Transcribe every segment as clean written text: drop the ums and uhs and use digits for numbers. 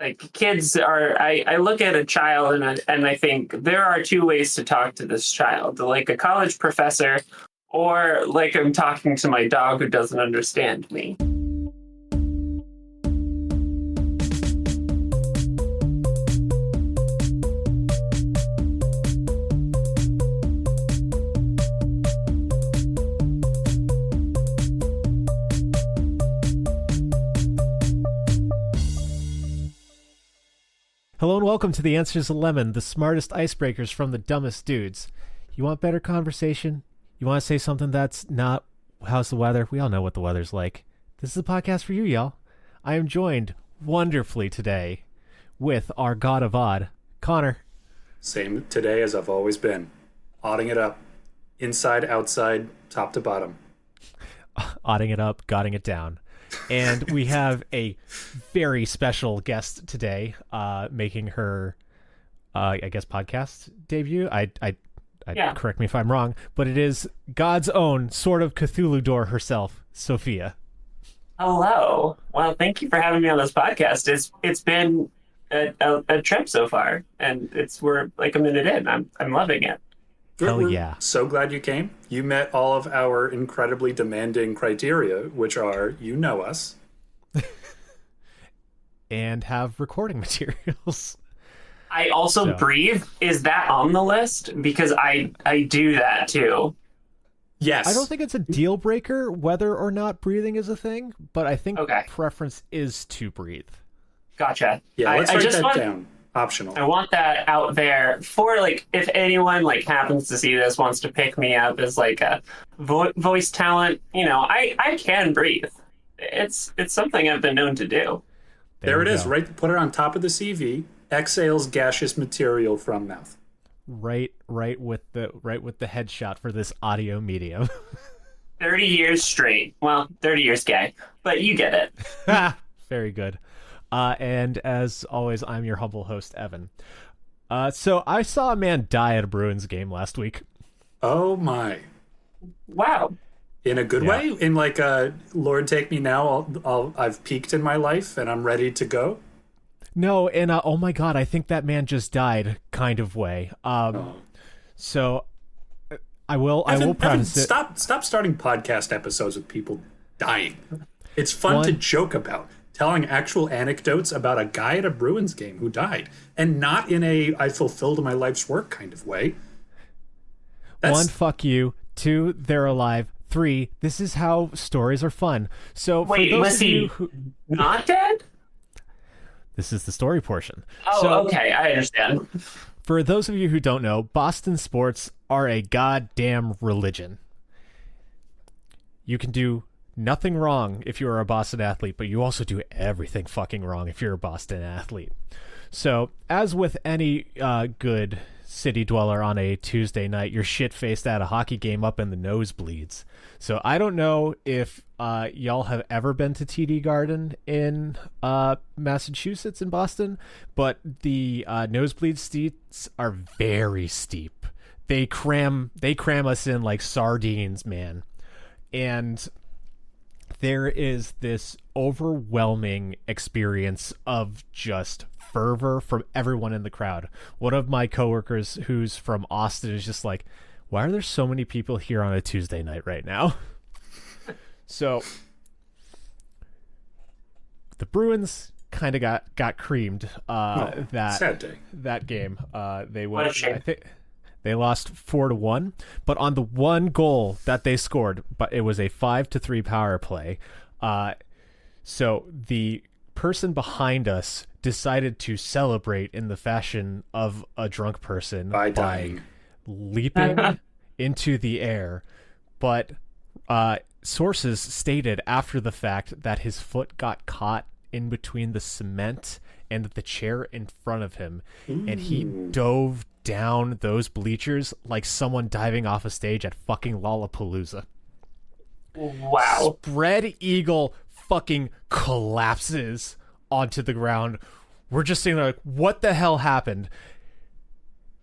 Like kids are, I look at a child and I think there are two ways to talk to this child, like a college professor or like I'm talking to my dog who doesn't understand me. Hello and welcome to The Answers of Lemon, the smartest icebreakers from the dumbest dudes. You want better conversation? You want to say something that's not, how's the weather? We all know what the weather's like. This is a podcast for you, y'all. I am joined wonderfully today with our god of odd, Connor. Same today as I've always been. Odding it up. Inside, outside, top to bottom. Odding it up, godding it down. And we have a very special guest today, making her, I guess, podcast debut. Yeah. Correct me if I'm wrong, but it is God's own sort of Cthulhu door herself, Sofìa. Hello. Well, thank you for having me on this podcast. It's been a trip so far, and we're like a minute in. I'm loving it. Hell yeah. So glad you came. You met all of our incredibly demanding criteria, which are, you know us. And have recording materials. I also breathe. Is that on the list? Because I do that too. Yes. I don't think it's a deal breaker whether or not breathing is a thing, but I think preference is to breathe. Gotcha. Yeah, let's write that down. Optional. I want that out there for like if anyone like happens to see this, wants to pick me up as like a voice talent. You know, I can breathe. It's something I've been known to do. There it is. Right, put it on top of the CV. Exhales gaseous material from mouth. Right with the headshot for this audio medium. 30 years straight. Well, 30 years gay, but you get it. Very good. And as always, I'm your humble host, Evan. So I saw a man die at a Bruins game last week. Oh my! Wow. In a good way? In like a Lord take me now. I've peaked in my life and I'm ready to go. No, in a oh my god, I think that man just died kind of way. So I will preface it. Stop starting podcast episodes with people dying. It's fun to joke about. Telling actual anecdotes about a guy at a Bruins game who died, and not in a I fulfilled my life's work kind of way. One, fuck you. Two, they're alive. Three, this is how stories are fun. So wait, for those was of he you who... not dead? This is the story portion. Oh, okay, I understand. For those of you who don't know, Boston sports are a goddamn religion. You can do nothing wrong if you're a Boston athlete, but you also do everything fucking wrong if you're a Boston athlete. So, as with any good city dweller on a Tuesday night, you're shit-faced at a hockey game up in the nosebleeds. So, I don't know if y'all have ever been to TD Garden in Massachusetts in Boston, but the nosebleed seats are very steep. They cram us in like sardines, man. And there is this overwhelming experience of just fervor from everyone in the crowd. One of my coworkers who's from Austin is just like, why are there so many people here on a Tuesday night right now? So the Bruins kind of got creamed sad day. that game. They What a shame. I think they lost 4-1, but on the one goal that they scored, but it was a 5-3 power play. So the person behind us decided to celebrate in the fashion of a drunk person by dying, leaping into the air. But sources stated after the fact that his foot got caught in between the cement and the chair in front of him, and he dove down those bleachers like someone diving off a stage at fucking Lollapalooza. Wow. Spread eagle fucking collapses onto the ground. We're just sitting there like, what the hell happened?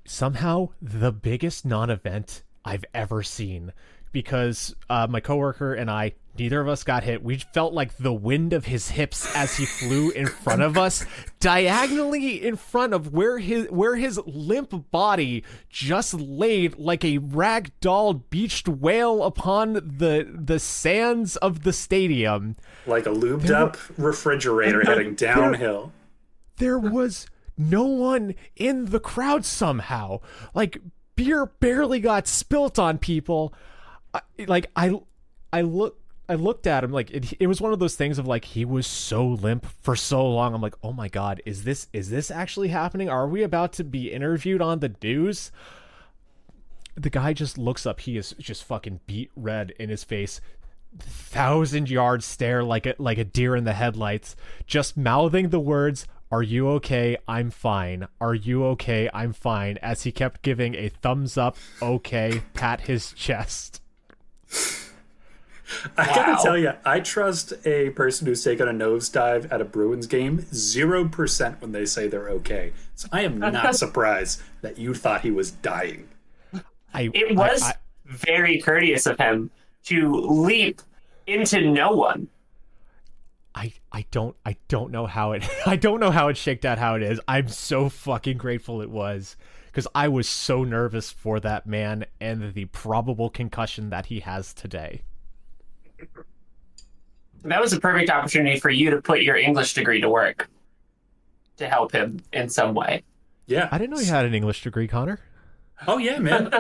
Somehow, the biggest non-event I've ever seen because my coworker and I, neither of us got hit. We felt like the wind of his hips as he flew in front of us, diagonally in front of where his limp body just laid like a ragdoll beached whale upon the sands of the stadium. Like a lubed up refrigerator heading downhill. There was no one in the crowd somehow. Like, beer barely got spilt on people. I looked at him, like it was one of those things of like, he was so limp for so long. I'm like, oh my God, is this actually happening? Are we about to be interviewed on the news? The guy just looks up. He is just fucking beet red in his face. 1,000-yard stare like a deer in the headlights, just mouthing the words, "Are you okay? I'm fine. Are you okay? I'm fine," as he kept giving a thumbs up, okay, pat his chest. I gotta tell you, I trust a person who's taken a nosedive at a Bruins game 0% when they say they're okay. So I am not surprised that you thought he was dying. It was very courteous of him to leap into no one. I don't know how it I don't know how it shaked out how it is. I'm so fucking grateful it was, because I was so nervous for that man and the probable concussion that he has today. That was a perfect opportunity for you to put your English degree to work to help him in some way. Yeah. I didn't know you had an English degree, Connor. Oh, yeah, man.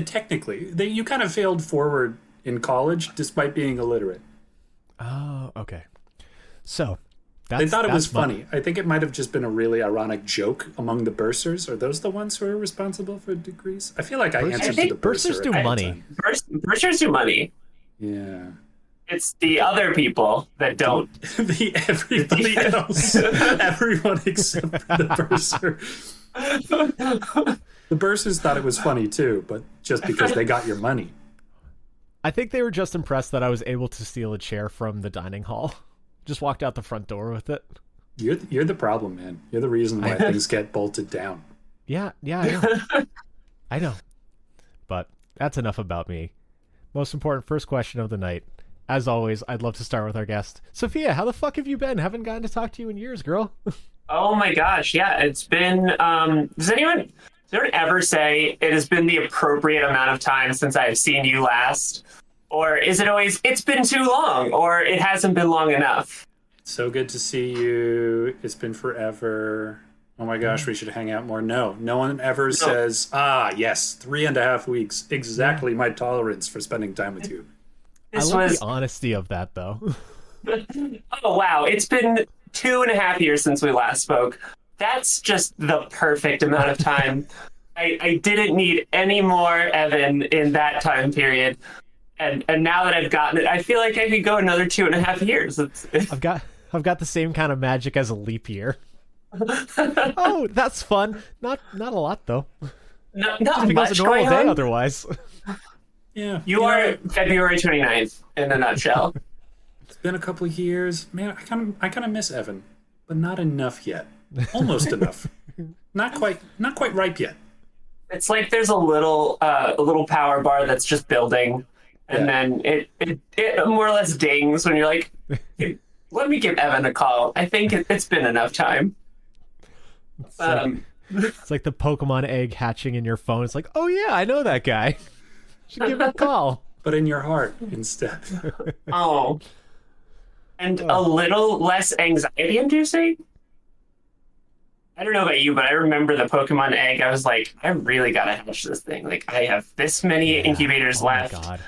Technically. You kind of failed forward in college despite being illiterate. Oh, okay. So, they thought it was funny. I think it might have just been a really ironic joke among the bursars. Are those the ones who are responsible for degrees? I feel like I answered to the bursar. Bursars do money. Bursars do money. Yeah. It's the other people that don't. Everybody else. Everyone except the bursar. The bursars thought it was funny too, but just because they got your money. I think they were just impressed that I was able to steal a chair from the dining hall. Just walked out the front door with it. You're the problem, man. You're the reason why things get bolted down. Yeah, I know. I know. But that's enough about me. Most important first question of the night. As always, I'd love to start with our guest. Sofìa, how the fuck have you been? Haven't gotten to talk to you in years, girl. Oh my gosh, yeah, it's been does anyone ever say it has been the appropriate amount of time since I have seen you last? Or is it always, it's been too long, or it hasn't been long enough? So good to see you. It's been forever. Oh my gosh, we should hang out more. No one ever says, yes, 3.5 weeks. Exactly my tolerance for spending time with you. I love the honesty of that, though. Oh, wow. It's been 2.5 years since we last spoke. That's just the perfect amount of time. I didn't need any more Evan in that time period. And now that I've gotten it, I feel like I could go another 2.5 years. I've got the same kind of magic as a leap year. Oh, that's fun. Not a lot though. Not just because much a normal going day on. otherwise. Yeah. You are February 29th in a nutshell. It's been a couple of years. Man, I kind of miss Evan, but not enough yet. Almost enough. Not quite ripe yet. It's like there's a little power bar that's just building, and then it more or less dings when you're like, hey, let me give Evan a call. I think it's been enough time. It's like the Pokemon egg hatching in your phone. It's like, oh yeah, I know that guy. Should give him a call. But in your heart instead. Oh. And a little less anxiety inducing? I don't know about you, but I remember the Pokemon egg. I was like, I really gotta hatch this thing. Like, I have this many incubators left. My God.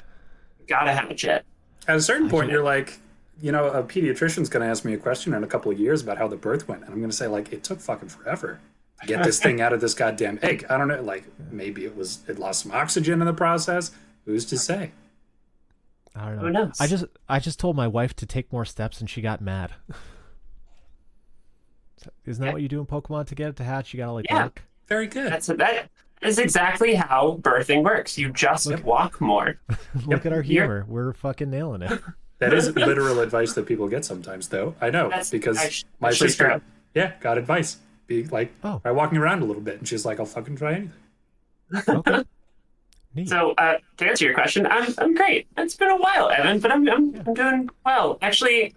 Gotta hatch it. At a certain point, you're like, a pediatrician's gonna ask me a question in a couple of years about how the birth went. And I'm gonna say, like, it took fucking forever to get this thing out of this goddamn egg. I don't know, like, maybe it lost some oxygen in the process. Who's to say? I don't know. Who knows? I just told my wife to take more steps and she got mad. Isn't that what you do in Pokemon to get it to hatch? You gotta walk. Very good. That is exactly how birthing works. You just walk more. Look at our humor. We're fucking nailing it. That is literal advice that people get sometimes, though. I know because my sister, got advice. Be like, try walking around a little bit, and she's like, "I'll fucking try anything." Okay. Neat. So to answer your question, I'm great. It's been a while, Evan, but I'm doing well. Actually,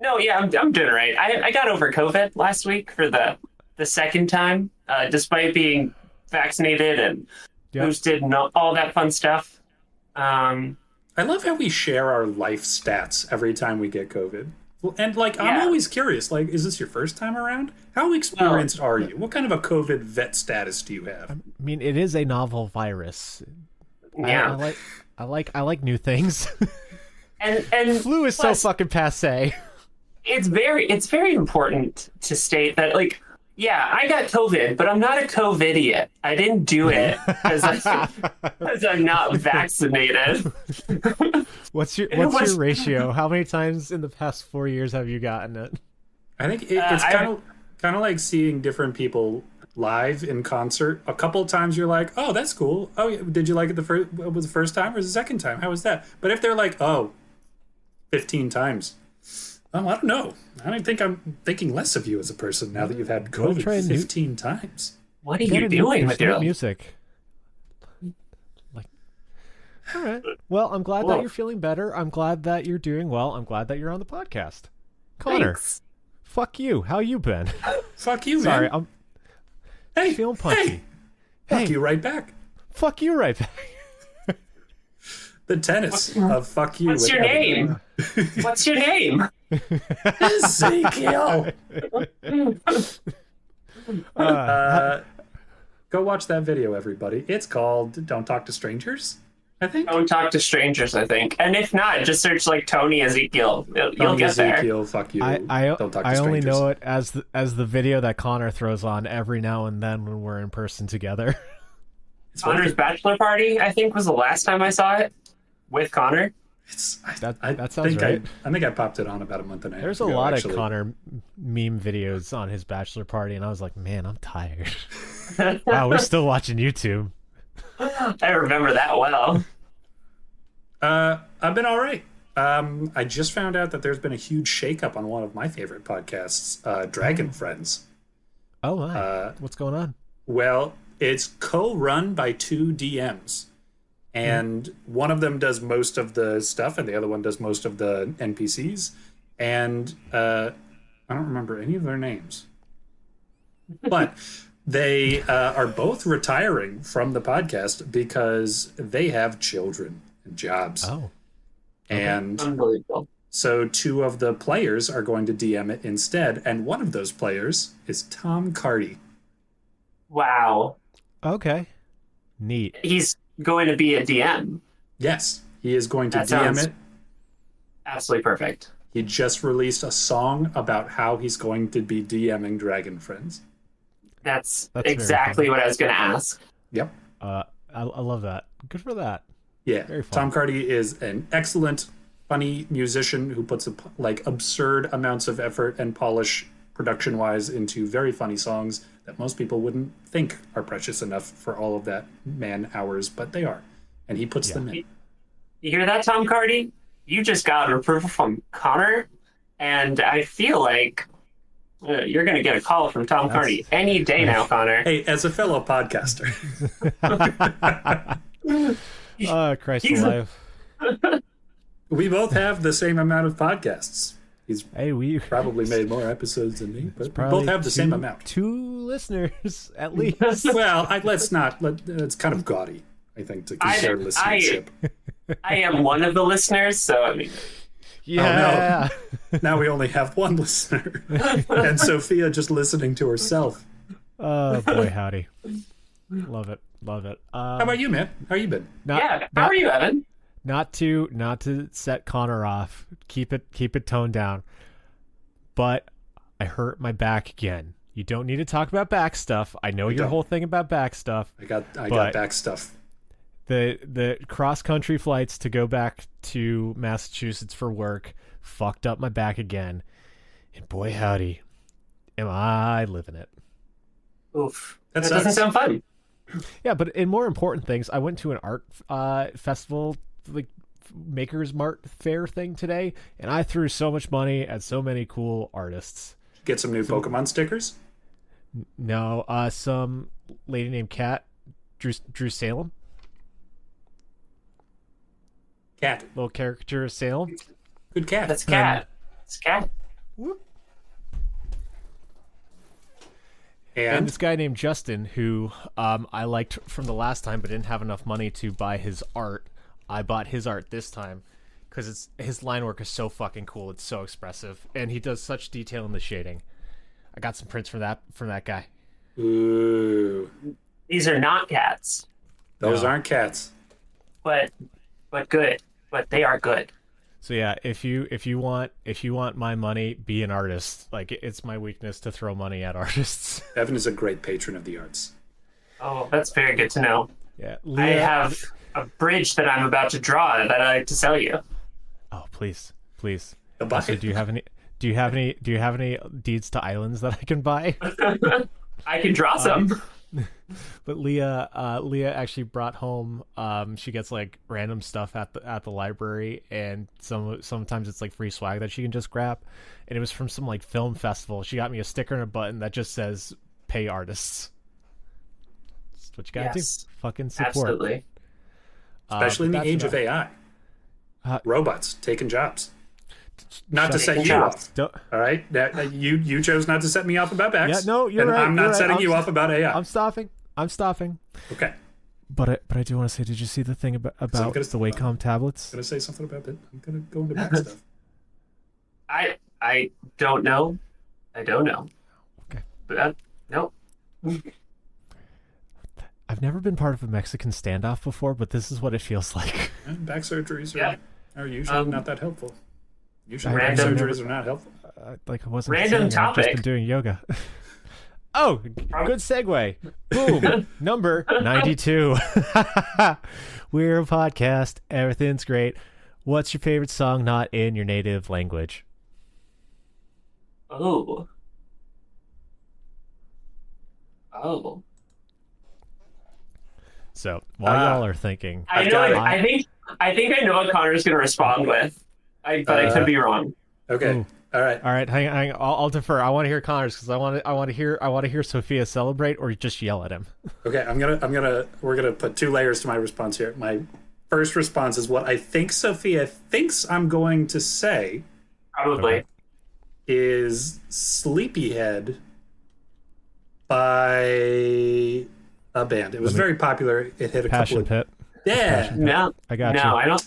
no, yeah, I'm doing all right. I got over COVID last week for the second time, despite being vaccinated and Yep. boosted and all that fun stuff. I love how we share our life stats every time we get COVID. Well, and like, I'm Yeah. always curious. Like, is this your first time around? How experienced are you? What kind of a COVID vet status do you have? I mean, it is a novel virus. Yeah, I like new things. and Flu is plus, so fucking passe. it's very important to state that, like, yeah, I got COVID, but I'm not a COVIDiot. I didn't do it because I'm not vaccinated. What's your ratio? How many times in the past 4 years have you gotten it? I think it's kind of like seeing different people live in concert. A couple of times you're like, oh, that's cool. Oh, yeah, did you like it the first time or the second time? How was that? But if they're like, oh, 15 times. Oh, I don't know. I don't think I'm thinking less of you as a person now that you've had COVID 15 times. What are you doing with your music? Like, all right. Well, I'm glad that you're feeling better. I'm glad that you're doing well. I'm glad that you're on the podcast. Connor, Thanks. fuck you. How you been? Fuck you, Sorry, man. I'm feeling punchy. Fuck you right back. Fuck you right back. The tennis of fuck you. What's with your Evan. name? What's your name? Ezekiel. Go watch that video, everybody. It's called "Don't Talk to Strangers." I think. Don't talk to strangers, I think. And if not, just search like Tony Ezekiel. You'll Tony get there. Ezekiel, fuck you. I Don't talk to I only strangers. know it as the video that Connor throws on every now and then when we're in person together. It's worth Connor's it. bachelor party, I think, was the last time I saw it with Connor. That sounds right. I think I popped it on about a month and a half There's a ago, lot actually. of Connor meme videos on his bachelor party, and I was like, man, I'm tired. Wow, we're still watching YouTube. I remember that well. I've been all right. I just found out that there's been a huge shakeup on one of my favorite podcasts, Dragon Friends. Oh my, what's going on? Well, it's co-run by two DMs. And one of them does most of the stuff, and the other one does most of the NPCs. And I don't remember any of their names. But they are both retiring from the podcast because they have children and jobs. Oh, And Unbelievable. so two of the players are going to DM it instead. And one of those players is Tom Cardy. Wow. okay, neat. He's going to be a DM. Yes, he is going to That DM sounds- it. Absolutely perfect. He just released a song about how he's going to be DMing Dragon Friends. That's very exactly funny. what I was going to ask. Yep. I love that. Good for that. Yeah. Very fun. Tom Cardy is an excellent, funny musician who puts like absurd amounts of effort and polish production-wise into very funny songs that most people wouldn't think are precious enough for all of that man-hours, but they are. And he puts them in. You hear that, Tom Cardy? You just got approval from Connor, and I feel like you're going to get a call from Tom Cardy any day now, Connor. Hey, as a fellow podcaster, Oh, Christ He's alive. we both have the same amount of podcasts. He's Hey, we probably made more episodes than me, but we probably both have the same amount. 2 listeners at least. Well, it's kind of gaudy, I think, to compare listenership. I am one of the listeners, so I mean, Yeah. Now we only have one listener. And Sofìa just listening to herself. Oh boy, howdy. Love it. Love it. How about you, man? How you been? yeah. How are you, Evan? Not to set Connor off. Keep it toned down. But I hurt my back again. You don't need to talk about back stuff. I know your don't. whole thing about back stuff. I got But- back stuff. The cross country flights to go back to Massachusetts for work fucked up my back again. And boy howdy, am I living it. Oof. That That doesn't sucks. sound fun. Yeah, but in more important things, I went to an art festival, like Makers Mart fair thing today, and I threw so much money at so many cool artists. Get some new Pokemon stickers. No, some lady named Kat drew Salem. Cat. Little caricature of Salem. Good cat. That's cat. It's cat. And this guy named Justin, who I liked from the last time, but didn't have enough money to buy his art. I bought his art this time because his line work is so fucking cool. It's so expressive, and he does such detail in the shading. I got some prints from that guy. Ooh. These are not cats, Those aren't cats. but good. But they are good. So yeah, if you want my money, be an artist. Like, it's my weakness to throw money at artists. Evan is a great patron of the arts. Oh, that's very good to know. Yeah, I have a bridge that I'm about to draw that I like to sell you. Oh, please. Also, Do you have any deeds to islands that I can buy? I can draw some. But Leah actually brought home. She gets like random stuff at the library, and sometimes it's like free swag that she can just grab. And it was from some like film festival. She got me a sticker and a button that just says "Pay artists." That's what you gotta do. Fucking support. Absolutely. especially in the age of AI. Robots taking jobs. Not to set you off. All right, you chose not to set me off about Bex. Yeah, no, you're right. I'm not setting right. you off about AI. I'm stopping. Okay. But I do want to say, did you see the thing about the Wacom tablets? I'm gonna say something about it. I'm gonna go into back stuff. I don't know. Okay. But no. I've never been part of a Mexican standoff before, but this is what it feels like. And back surgeries are usually not that helpful. Usually Random- back surgeries are not helpful. Like, I wasn't Random saying, I've just topic. been doing yoga. Oh, good segue. Boom. Number 92. We're a podcast. Everything's great. What's your favorite song not in your native language? Oh. So while y'all are thinking, I think I know what Connor's going to respond with, but I could be wrong. Okay. Ooh. All right. hang on. I'll defer. I want to hear Connor's because I want to hear Sofìa celebrate or just yell at him. Okay. We're gonna put two layers to my response here. My first response is what I think Sofìa thinks I'm going to say. Probably. Okay. Is Sleepyhead by a band. It was very popular. It hit a Passion couple of... Pit. Yeah. Passion Pit. No. I got you. No,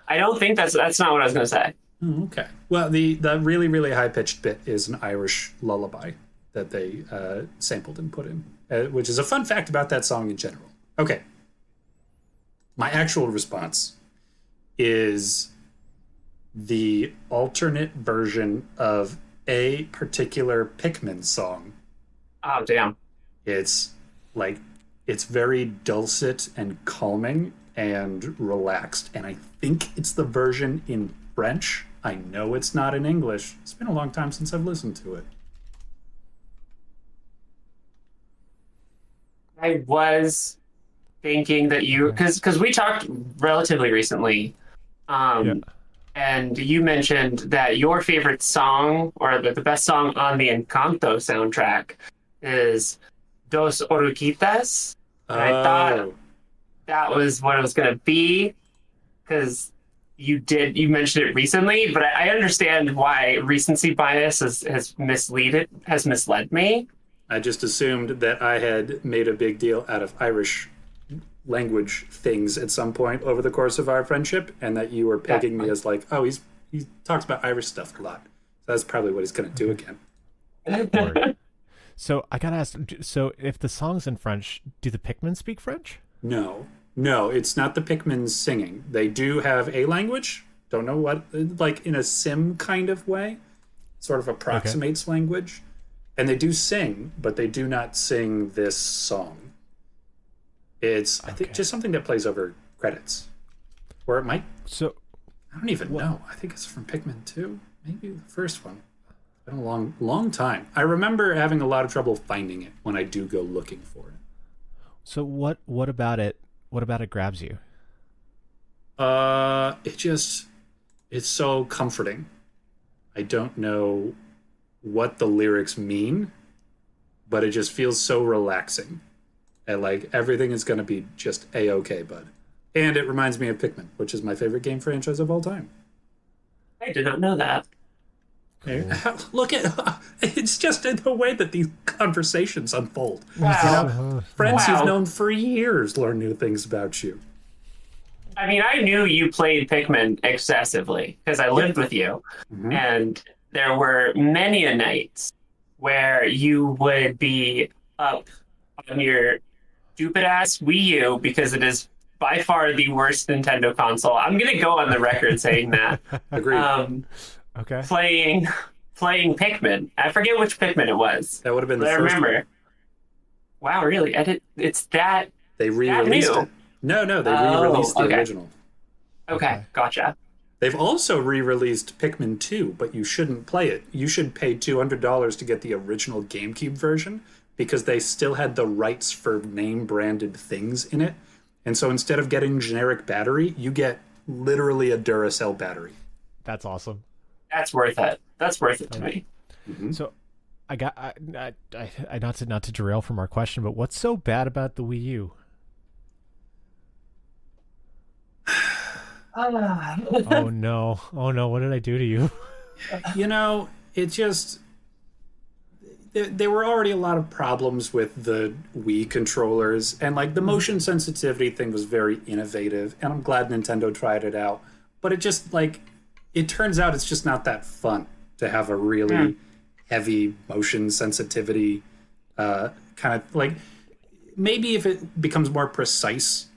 I don't think that's not what I was going to say. Okay. Well, the really, really high-pitched bit is an Irish lullaby that they sampled and put in, which is a fun fact about that song in general. Okay. My actual response is the alternate version of a particular Pikmin song. Oh, damn. It's very dulcet and calming and relaxed. And I think it's the version in French. I know it's not in English. It's been a long time since I've listened to it. I was thinking that you, because we talked relatively recently, and you mentioned that your favorite song, or the best song on the Encanto soundtrack, is Dos Oruguitas. And I thought that was what it was going to be, because you mentioned it recently, but I understand why recency bias has misled me. I just assumed that I had made a big deal out of Irish language things at some point over the course of our friendship, and that you were pegging me as like, oh, he talks about Irish stuff a lot. So that's probably what he's going to do again. So I gotta ask. So if the song's in French, do the Pikmin speak French? No, it's not the Pikmin singing. They do have a language. Don't know what, like in a sim kind of way, sort of approximates language. And they do sing, but they do not sing this song. It's, I think, just something that plays over credits. Or it might... So... I don't even know. I think it's from Pikmin 2. Maybe the first one. It's been a long time. I remember having a lot of trouble finding it when I do go looking for it. So what about it grabs you? It's so comforting. I don't know what the lyrics mean, but it just feels so relaxing. And like everything is going to be just a-okay, bud. And it reminds me of Pikmin, which is my favorite game franchise of all time. I did not know that. Look at it's just in the way that these conversations unfold. Wow. Friends Wow. you've known for years learn new things about you. I mean, I knew you played Pikmin excessively because I lived with you, and there were many a nights where you would be up on your stupid ass Wii U because it is by far the worst Nintendo console. I'm gonna go on the record saying that. Agreed. Okay. Playing Pikmin. I forget which Pikmin it was. That would have been the But I first remember. one. Wow, really? It's that. They re-released new? it. No, they Oh, re-released the okay. original. Okay, gotcha. They've also re-released Pikmin 2, but you shouldn't play it. You should pay $200 to get the original GameCube version because they still had the rights for name-branded things in it. And so instead of getting generic battery, you get literally a Duracell battery. That's awesome. That's worth it. That's worth it to me. So, I not to derail from our question, but what's so bad about the Wii U? Oh no! What did I do to you? It just there were already a lot of problems with the Wii controllers, and like the motion sensitivity thing was very innovative, and I'm glad Nintendo tried it out. But it just it turns out it's just not that fun to have a really heavy motion sensitivity kind of like. Maybe if it becomes more precise,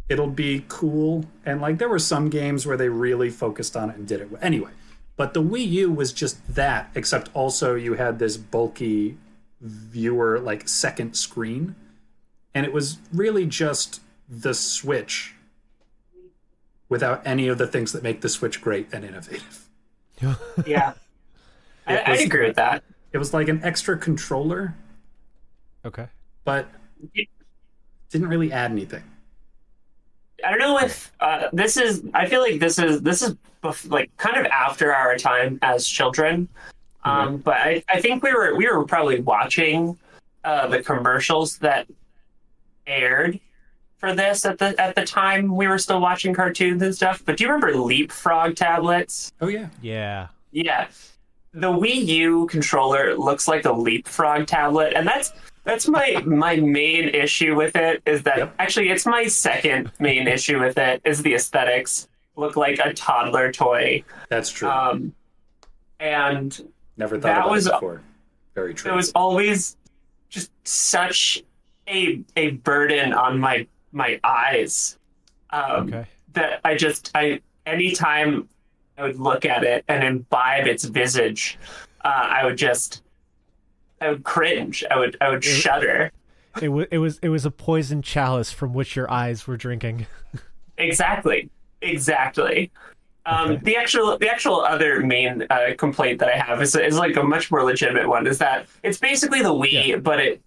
it'll be cool. And like there were some games where they really focused on it and did it anyway. But the Wii U was just that, except also you had this bulky viewer second screen, and it was really just the Switch without any of the things that make the Switch great and innovative. Yeah. I'd agree with that. It was like an extra controller, Okay. but didn't really add anything. I don't know if this is. I feel like this is kind of after our time as children. But I think we were probably watching the commercials that aired for this at the time we were still watching cartoons and stuff. But do you remember Leapfrog tablets? Oh yeah. Yeah. Yeah. The Wii U controller looks like a Leapfrog tablet, and that's my main issue with it is that actually it's my second main issue with it is the aesthetics look like a toddler toy. That's true. And Never thought about it before. Very true. It was always just such a burden on my eyes. That I anytime I would look at it and imbibe its visage, I would cringe. I would shudder. It was a poison chalice from which your eyes were drinking. Exactly. The actual other main complaint that I have is like a much more legitimate one. Is that it's basically the Wii, but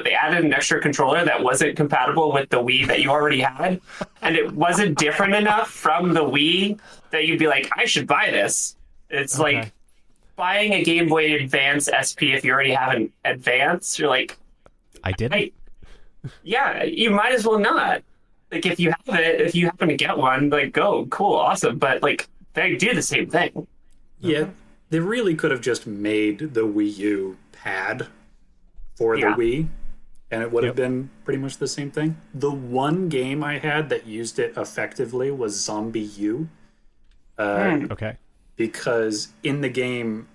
they added an extra controller that wasn't compatible with the Wii that you already had, and it wasn't different enough from the Wii that you'd be like, I should buy this. It's like buying a Game Boy Advance SP if you already have an Advance. You're like, I didn't. Yeah, you might as well not. Like if you have it, if you happen to get one, like go, cool, awesome. But like they do the same thing. Yeah, they really could have just made the Wii U pad for the Wii, and it would have been pretty much the same thing. The one game I had that used it effectively was Zombie U. Okay. Because in the game,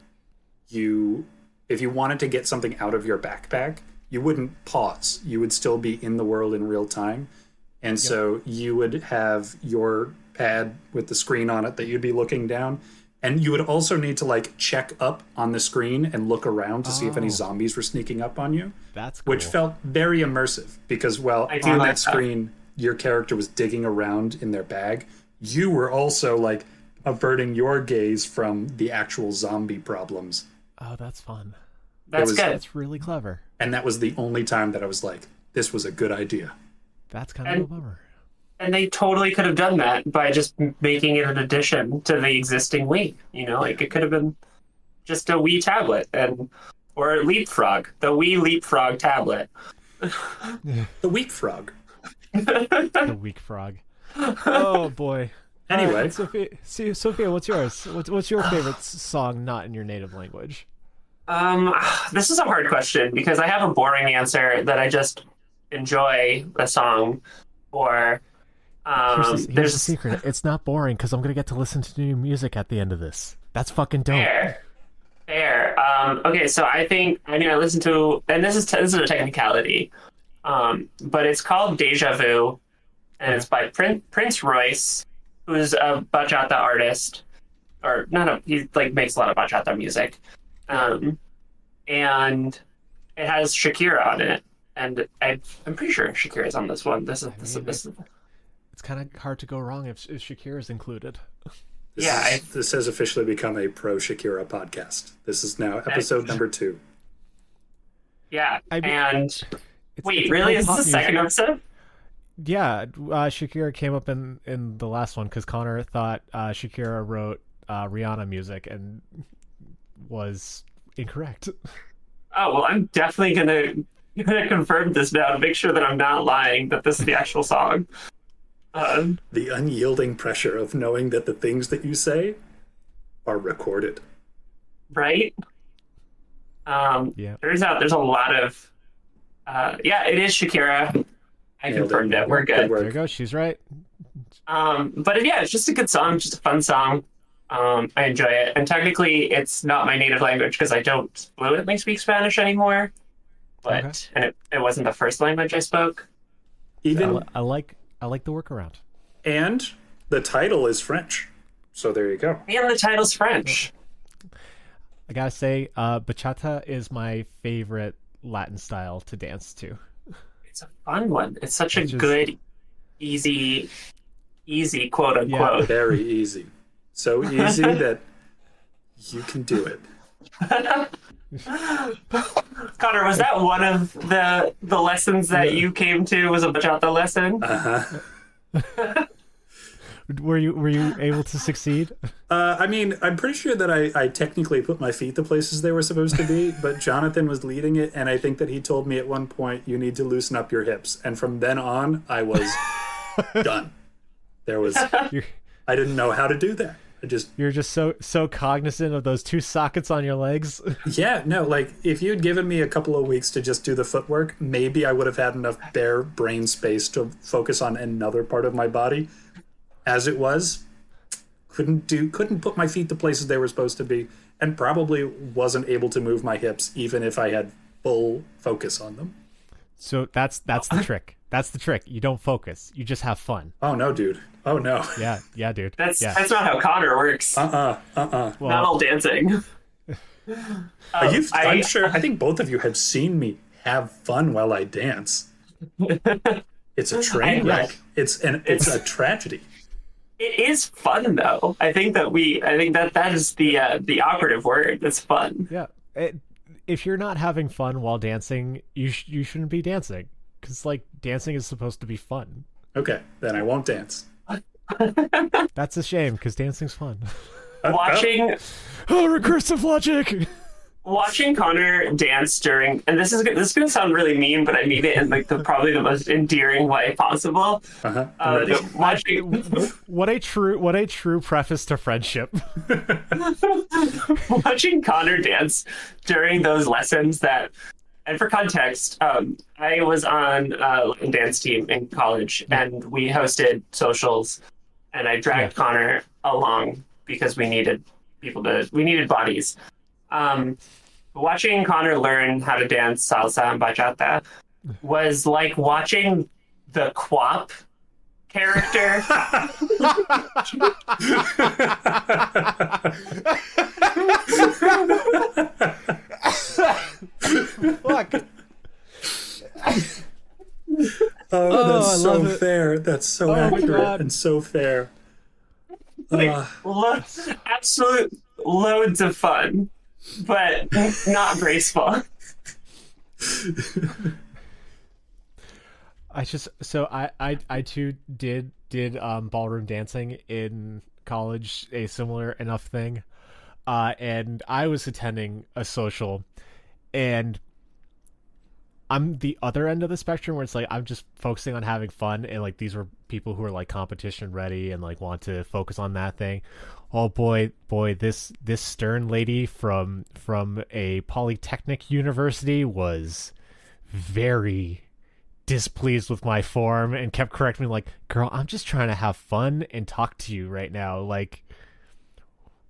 if you wanted to get something out of your backpack, you wouldn't pause. You would still be in the world in real time. And so you would have your pad with the screen on it that you'd be looking down. And you would also need to check up on the screen and look around to see if any zombies were sneaking up on you. That's cool. Which felt very immersive because, on that screen, your character was digging around in their bag. You were also averting your gaze from the actual zombie problems. Oh, that's fun. That's good. That's really clever. And that was the only time that I was like, this was a good idea. That's kind of a bummer. And they totally could have done that by just making it an addition to the existing Wii. It could have been just a Wii tablet or Leapfrog, the Wii Leapfrog tablet. The Weak Frog. The weak frog. Oh boy. Anyway, Sophia, what's yours? What's your favorite song not in your native language? Um, this is a hard question because I have a boring answer that I just enjoy the song. Or Here's the there's secret. It's not boring because I'm gonna get to listen to new music at the end of this. That's fucking dope. fair, fair. Okay, so I listened to, and this is a technicality. But it's called Deja Vu, and it's by Prince Royce, who's a bachata artist, or not a he like makes a lot of bachata music. And it has Shakira on it, and I'm pretty sure Shakira's on this one. This is It's kind of hard to go wrong if Shakira's included. This has officially become a pro Shakira podcast. This is now episode number 2. yeah. And wait, it's really? pro Is this pop the second music. episode? Yeah, Shakira came up in the last one because Connor thought Shakira wrote Rihanna music and was incorrect. Oh well, I'm definitely gonna confirm this now to make sure that I'm not lying. That this is the actual song. The unyielding pressure of knowing that the things that you say are recorded. Right? Yeah. Turns out there's a lot of. Yeah, it is Shakira. I Nailed confirmed it. We're Good good. work. There you go. She's right. But yeah, it's just a good song, just a fun song. I enjoy it, and technically, it's not my native language because I don't fluently speak Spanish anymore. But Okay. and it wasn't the first language I spoke. Even I like the workaround. and the title is French. So there you go. And the title's French. I gotta say, bachata is my favorite Latin style to dance to. It's a fun one. It's such a It's just- good, easy, quote unquote. Very easy. So easy that you can do it. Connor, was that one of the lessons that you came to? Was a bachata lesson? Uh-huh. Were you able to succeed? I mean, I'm pretty sure that I technically put my feet the places they were supposed to be, but Jonathan was leading it, and I think that he told me at one point, you need to loosen up your hips. And from then on, I was done. You're, I didn't know how to do that. you're just so cognizant of those 2 sockets on your legs. Yeah, no, like, if you'd given me a couple of weeks to just do the footwork, maybe I would have had enough bare brain space to focus on another part of my body. As it was, couldn't put my feet the places they were supposed to be, and probably wasn't able to move my hips even if I had full focus on them. So that's the trick. That's the trick. You don't focus. You just have fun. Oh no, dude. Oh no. Yeah, dude. That's yeah. not how Connor works. Not all dancing. I'm sure. I think both of you have seen me have fun while I dance. It's a train wreck. It's a tragedy. It is fun though. I think that is the operative word. It's fun. Yeah. If you're not having fun while dancing, you shouldn't be dancing, because like dancing is supposed to be fun. Okay, then I won't dance. That's a shame, because dancing's fun. Watching Oh, recursive logic. watching Connor dance during, and this is going to sound really mean, but I mean it in like probably the most endearing way possible. I'm ready. Watching What a true preface to friendship. watching Connor dance during those lessons that, and for context, I was on a dance team in college, and we hosted socials, and I dragged Connor along because we needed bodies. Watching Connor learn how to dance salsa and bachata was like watching the Quap character. Fuck. Oh, that's I so love it. fair. That's so my accurate God. and so fair. Absolute loads of fun, but not graceful. I too did ballroom dancing in college, a similar enough thing, and I was attending a social, and I'm the other end of the spectrum where it's like I'm just focusing on having fun, and like these are people who are like competition ready and like want to focus on that thing. Oh boy, this stern lady from a polytechnic university was very displeased with my form and kept correcting me like, girl, I'm just trying to have fun and talk to you right now. Like,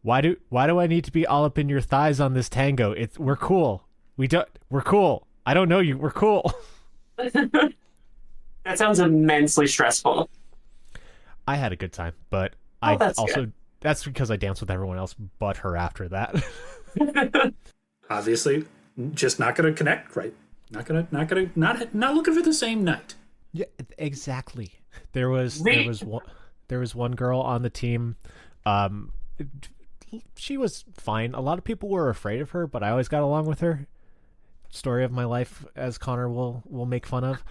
why do I need to be all up in your thighs on this tango? We're cool. We're cool. I don't know you. We're cool. That sounds immensely stressful. I had a good time, but That's also good. that's because I danced with everyone else but her after that. Obviously, just not going to connect right. Not looking for the same night. Yeah, exactly. There was one girl on the team. She was fine. A lot of people were afraid of her, but I always got along with her. Story of my life, as Connor will make fun of.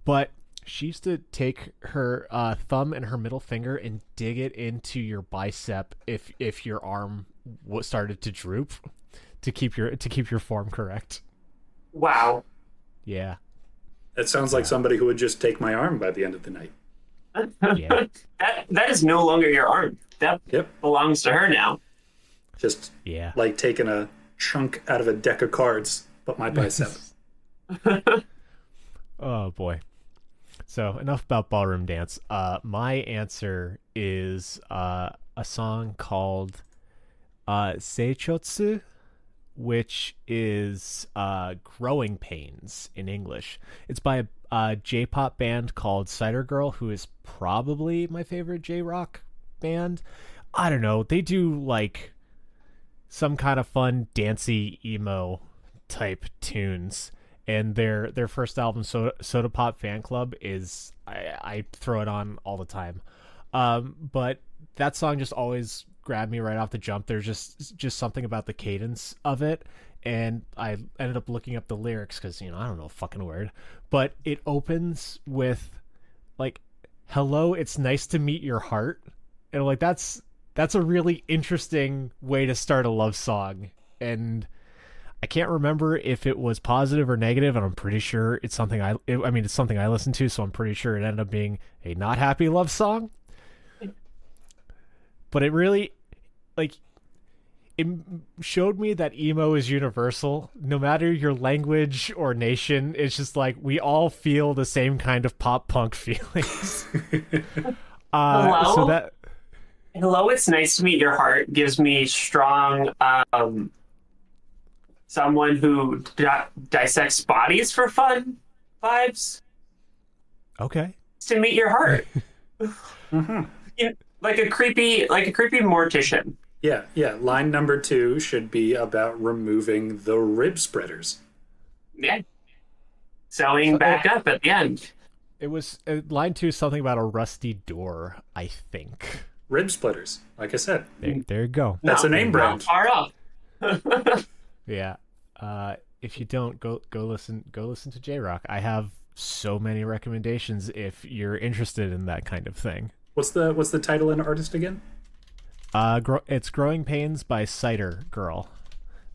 But she used to take her thumb and her middle finger and dig it into your bicep if your arm started to droop to keep your form correct. Wow. Yeah. That sounds like somebody who would just take my arm by the end of the night. Yeah. That is no longer your arm. That Yep. belongs to her now. Just Yeah. like taking a chunk out of a deck of cards, but my bicep. Oh boy. So enough about ballroom dance. My answer is a song called Seichoutsuu, which is Growing Pains in English. It's by a J-pop band called Cider Girl, who is probably my favorite J-rock band. I don't know. They do like some kind of fun, dancey, emo type tunes. And their first album, Soda Pop Fan Club, is I throw it on all the time. But that song just always grabbed me right off the jump. There's just something about the cadence of it, and I ended up looking up the lyrics because I don't know a fucking word. But it opens with like, "Hello, it's nice to meet your heart," and like that's a really interesting way to start a love song. And I can't remember if it was positive or negative, and I'm pretty sure it's something it's something I listened to, so I'm pretty sure it ended up being a not happy love song. But it really, like, it showed me that emo is universal. No matter your language or nation, it's just like we all feel the same kind of pop punk feelings. Hello? So that Hello, it's nice to meet your heart gives me strong someone who dissects bodies for fun vibes. okay. To meet your heart. Mm-hmm. Like a creepy mortician. Yeah. Line number 2 should be about removing the rib spreaders. Yeah. Sewing back up at the end. It was line 2, something about a rusty door, I think. Rib splitters, like I said. There you go. That's a name brand. Far off. Yeah. If you don't, go listen to J-Rock. I have so many recommendations if you're interested in that kind of thing. What's the title and artist again? It's Growing Pains by Cider Girl.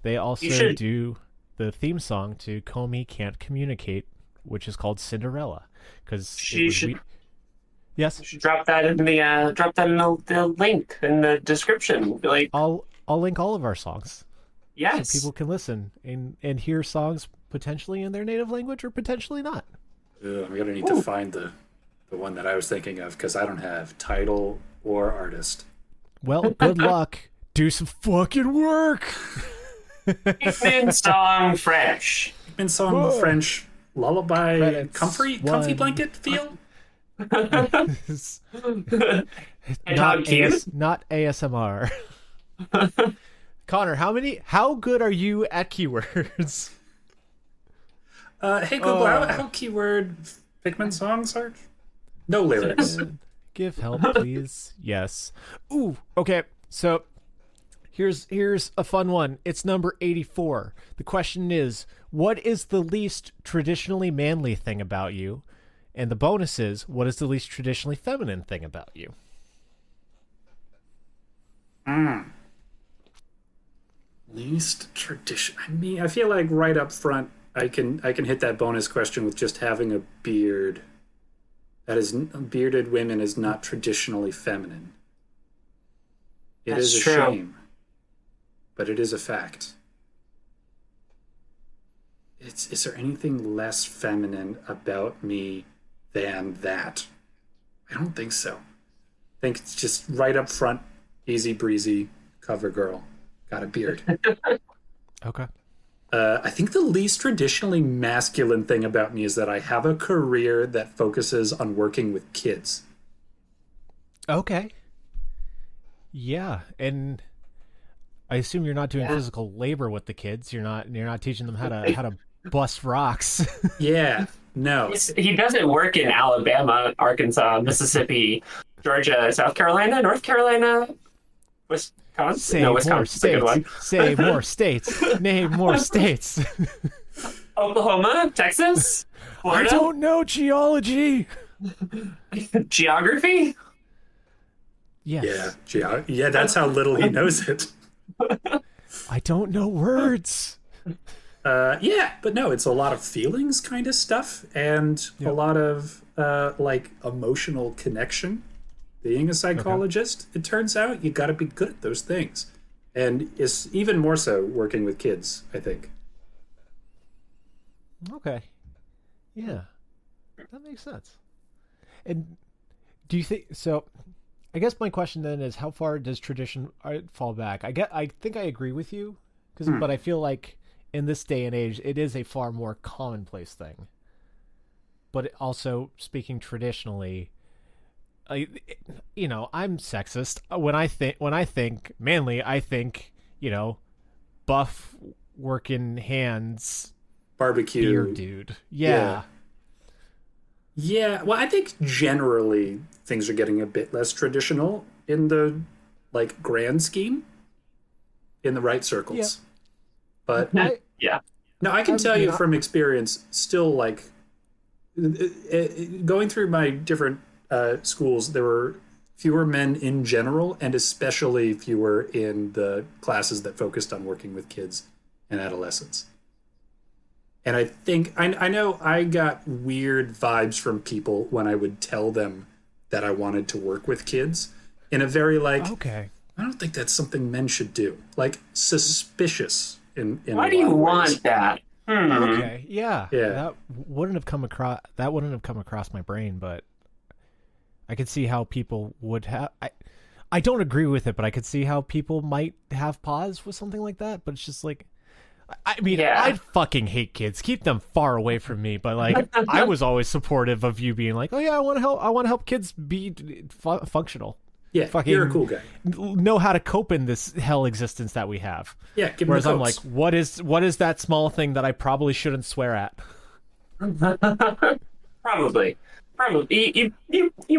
They also do the theme song to Comey Can't Communicate, which is called Cinderella. Because yes, You should drop that in the link in the description. Like, I'll link all of our songs. yes, So people can listen and hear songs potentially in their native language or potentially not. I'm gonna need to find the one that I was thinking of because I don't have title or artist. Well, good luck. Do some fucking work. Pikmin song French. Pikmin song Whoa. French lullaby, Credits. comfy blanket feel. Not ASMR. Connor, how good are you at keywords? Hey Google, how keyword Pikmin songs are? No lyrics. Give help, please. Yes. Ooh, okay. So here's a fun one. It's number 84. The question is, what is the least traditionally manly thing about you? And the bonus is, what is the least traditionally feminine thing about you? Least tradition. I mean, I feel like right up front, I can hit that bonus question with just having a beard. That is, bearded women is not traditionally feminine. It That's is a true. shame, but it is a fact. Is there anything less feminine about me than that? I don't think so. I think it's just right up front, easy breezy, cover girl, got a beard. Okay. I think the least traditionally masculine thing about me is that I have a career that focuses on working with kids. Okay. Yeah, and I assume you're not doing physical labor with the kids. You're not teaching them how to bust rocks. Yeah, no. He doesn't work in Alabama, Arkansas, Mississippi, Georgia, South Carolina, North Carolina, Wisconsin. Say No, more Wisconsin's a good one. states. Say more states. Name more states. Oklahoma, Texas, I Florida, don't know geology. geography. Yes. Yeah, that's how little he knows it. I don't know words. Yeah, but no, it's a lot of feelings kind of stuff and a lot of like emotional connection. Being a psychologist, it turns out you got to be good at those things. And it's even more so working with kids, I think. Okay. Yeah. That makes sense. And do you think so? I guess my question then is, how far does tradition fall back? I think I agree with you, but I feel like in this day and age, it is a far more commonplace thing. But also, speaking traditionally, I'm sexist. When I think manly, I think buff, working hands, Barbecue. beard dude. Yeah. Yeah, well, I think generally things are getting a bit less traditional in the like grand scheme, in the right circles. But Yeah. no, I can tell you from experience, still like going through my different schools, there were fewer men in general, and especially fewer in the classes that focused on working with kids and adolescents. And I think I know I got weird vibes from people when I would tell them that I wanted to work with kids in a very like, Okay. I don't think that's something men should do. Like suspicious in Why a do you lot of want ways. that? Okay. Yeah. Yeah. That wouldn't have come across my brain, but I could see how people would have. I don't agree with it, but I could see how people might have pause with something like that. But it's just like, I mean, Yeah. I fucking hate kids. Keep them far away from me. But like, I was always supportive of you being like, oh yeah, I want to help. I want to help kids be functional. Yeah, Fucking you're a cool guy. know how to cope in this hell existence that we have. Yeah, give Whereas me I'm like, what is that small thing that I probably shouldn't swear at? Probably. You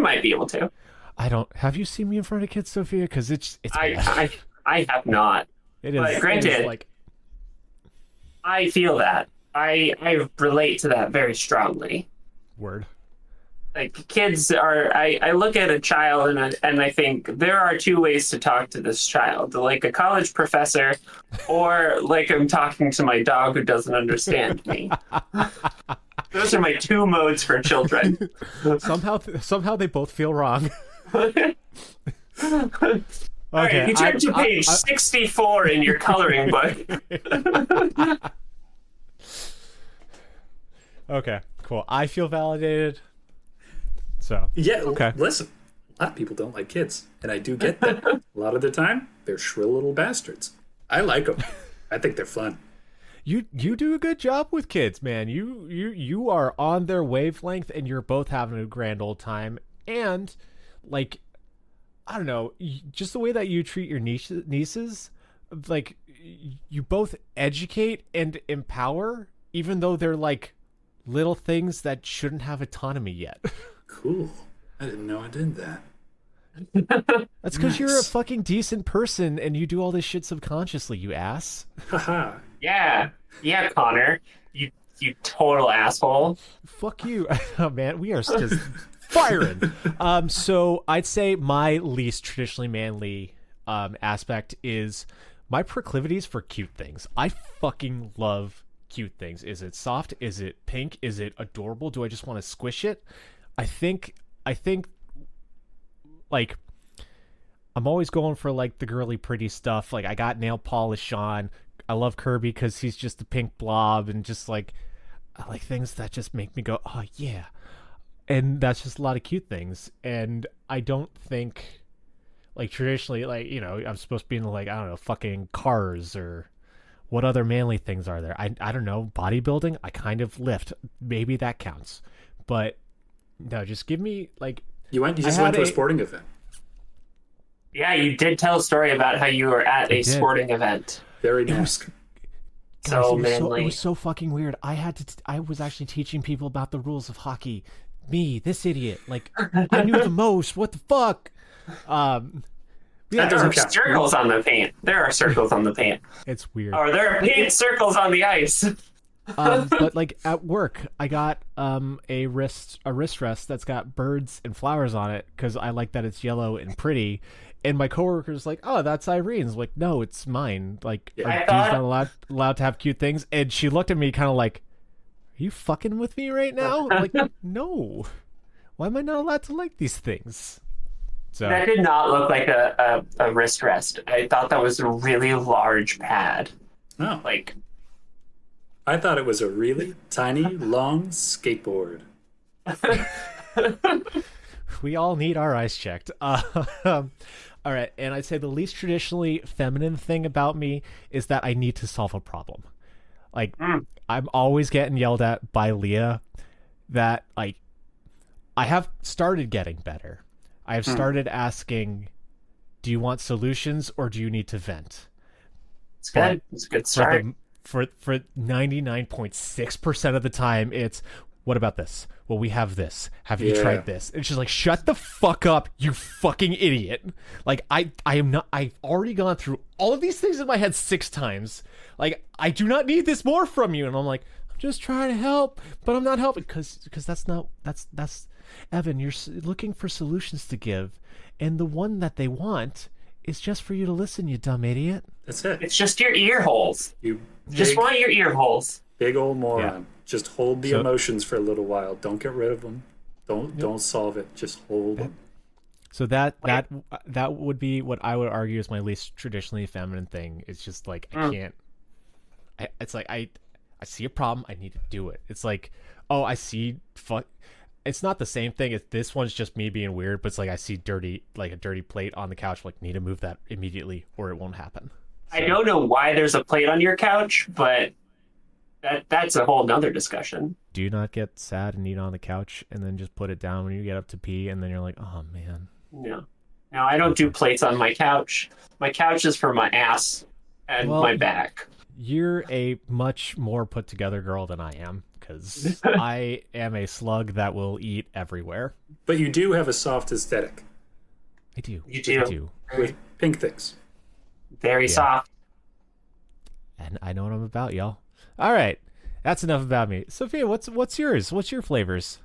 might be able to. I don't. Have you seen me in front of kids, Sofìa? Because it's bad. I have not. It is. But granted, it is like, I feel that. I relate to that very strongly. word. Like kids are, I look at a child and I think there are two ways to talk to this child, like a college professor, or like I'm talking to my dog who doesn't understand me. Those are my two modes for children. Somehow they both feel wrong. All right, you turn to page 64 in your coloring book. Okay, cool. I feel validated. So Yeah, okay. Listen, a lot of people don't like kids, and I do get that. A lot of the time, they're shrill little bastards. I like them. I think they're fun. You do a good job with kids, man. You are on their wavelength, and you're both having a grand old time. And like, I don't know, just the way that you treat your nieces, like you both educate and empower, even though they're like little things that shouldn't have autonomy yet. Cool. I didn't know I did that. That's because you're a fucking decent person and you do all this shit subconsciously, you ass. Haha. Yeah, Connor, you total asshole. Fuck you. Oh, man, we are just firing. So I'd say my least traditionally manly aspect is my proclivities for cute things. I fucking love cute things. Is it soft? Is it pink? Is it adorable? Do I just want to squish it? I think like I'm always going for like the girly pretty stuff. Like I got nail polish on. I love Kirby because he's just a pink blob, and just like I like things that just make me go, oh yeah. And that's just a lot of cute things. And I don't think like traditionally, like, you know, I'm supposed to be into like, I don't know, fucking cars, or what other manly things are there? I don't know, bodybuilding. I kind of lift. Maybe that counts. But no, just give me like You just went to a sporting event. Yeah, you did tell a story about how you were at a sporting event. Very nice. So manly. It was so fucking weird. I was actually teaching people about the rules of hockey. Me, this idiot. Like, I knew the most. What the fuck? Yeah, there are circles on the paint. There are circles on the paint. It's weird. Or there are paint circles on the ice. But like at work, I got a wrist rest that's got birds and flowers on it because I like that it's yellow and pretty. And my coworker's like, "Oh, that's Irene's." Like, no, it's mine. Like, are dudes not allowed to have cute things? And she looked at me kind of like, "Are you fucking with me right now?" I'm like, no. Why am I not allowed to like these things? So that did not look like a wrist rest. I thought that was a really large pad. Oh, like I thought it was a really tiny, long skateboard. We all need our eyes checked. All right, and I'd say the least traditionally feminine thing about me is that I need to solve a problem. Like, I'm always getting yelled at by Leah that, like, I have started getting better. I have started asking, do you want solutions or do you need to vent? It's good. It's a good start. For 99.6% of the time, it's, what about this? Well, we have this. Have you tried this? And she's like, shut the fuck up, you fucking idiot. Like, I've already gone through all of these things in my head 6 times. Like, I do not need this more from you. And I'm like, I'm just trying to help, but I'm not helping because that's Evan, you're looking for solutions to give. And the one that they want is just for you to listen, you dumb idiot. That's it. It's just your ear holes. You just want your ear holes. Big old moron. Yeah. Just hold the emotions for a little while. Don't get rid of them. Don't solve it. Just hold them. So that would be what I would argue is my least traditionally feminine thing. It's just like I can't. It's like I see a problem. I need to do it. It's like, oh, I see. It's not the same thing. It's, this one's just me being weird, but it's like I see a dirty plate on the couch. Like, need to move that immediately, or it won't happen. So, I don't know why there's a plate on your couch, but that's a whole nother discussion. Do you not get sad and eat on the couch and then just put it down when you get up to pee, and then you're like, oh man? No, I don't do plates on my couch. My couch is for my ass and my back. You're a much more put together girl than I am, because I am a slug that will eat everywhere. But you do have a soft aesthetic. I do. You do. I do. With pink things. Very soft. And I know what I'm about, y'all. All right, that's enough about me. Sofìa, what's yours? What's your flavors?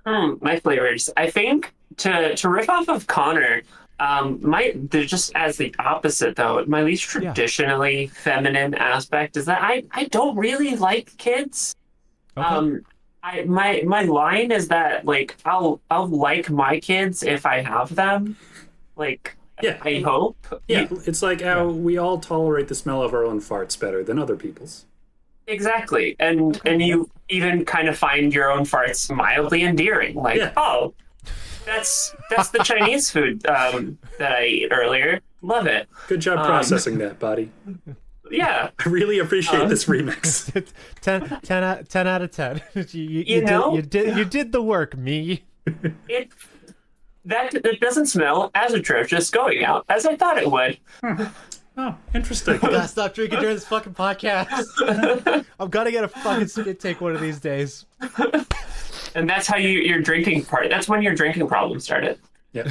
My flavors. I think to riff off of Conor, they're just as the opposite though. My least traditionally feminine aspect is that I don't really like kids. Okay. My line is that like I'll like my kids if I have them. Like, yeah. I hope. Yeah, it's like how we all tolerate the smell of our own farts better than other people's. Exactly. And you even kind of find your own farts mildly endearing. Like, oh, that's the Chinese food that I ate earlier. Love it. Good job processing that, buddy. Yeah. I really appreciate this remix. 10 out of 10. You did the work, me. It doesn't smell as atrocious going out as I thought it would. Oh, interesting. I gotta stop drinking during this fucking podcast. I'm gonna get a fucking spit take one of these days. And that's how your drinking part. That's when your drinking problem started. Yeah.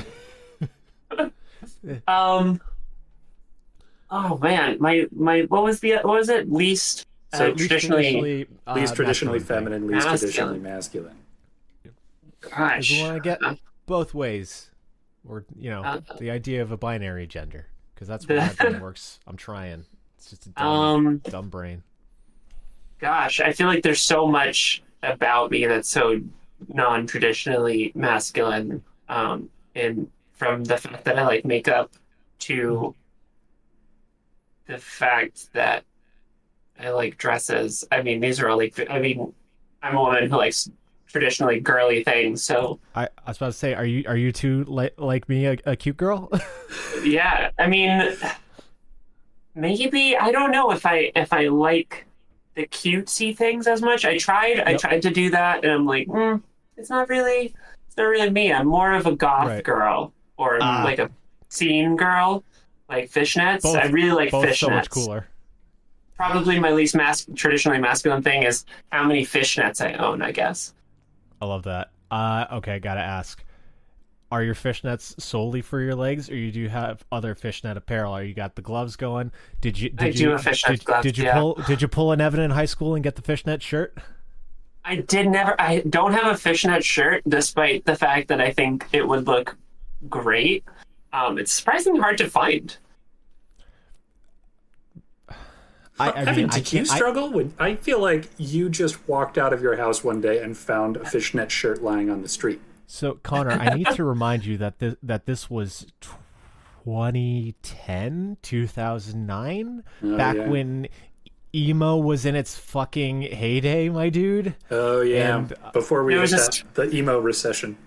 Oh man, my what was it? Least traditionally feminine, least traditionally masculine. Gosh, you want to get both ways, or the idea of a binary gender. Because that's where that brain works. I'm trying. It's just a dumb brain. Gosh, I feel like there's so much about me that's so non-traditionally masculine. And from the fact that I like makeup to the fact that I like dresses. I mean, these are all like, I mean, I'm a woman who likes traditionally girly things. So I was about to say, are you two like me, a cute girl? yeah, I mean, maybe I don't know if I like the cutesy things as much. I Yep. tried to do that, and I'm like, it's not really me. I'm more of a goth Right. girl or Ah, like a scene girl, like fishnets. I both really like both so much fishnets. cooler. Probably my least traditionally masculine thing is how many fishnets I own, I guess. I love that. Okay, gotta ask. Are your fishnets solely for your legs, or you do have other fishnet apparel? Are you got the gloves going? Did you I did do you have fishnet gloves, did you yeah. pull an Evan in high school and get the fishnet shirt? I don't have a fishnet shirt, despite the fact that I think it would look great. It's surprisingly hard to find. I Evan, mean, I did you can't. struggle with? I feel like you just walked out of your house one day and found a fishnet shirt lying on the street. So Connor, I need to remind you that this was 2010, 2009, Oh, back yeah. when emo was in its fucking heyday, my dude. Oh yeah, And before we There hit was the emo recession.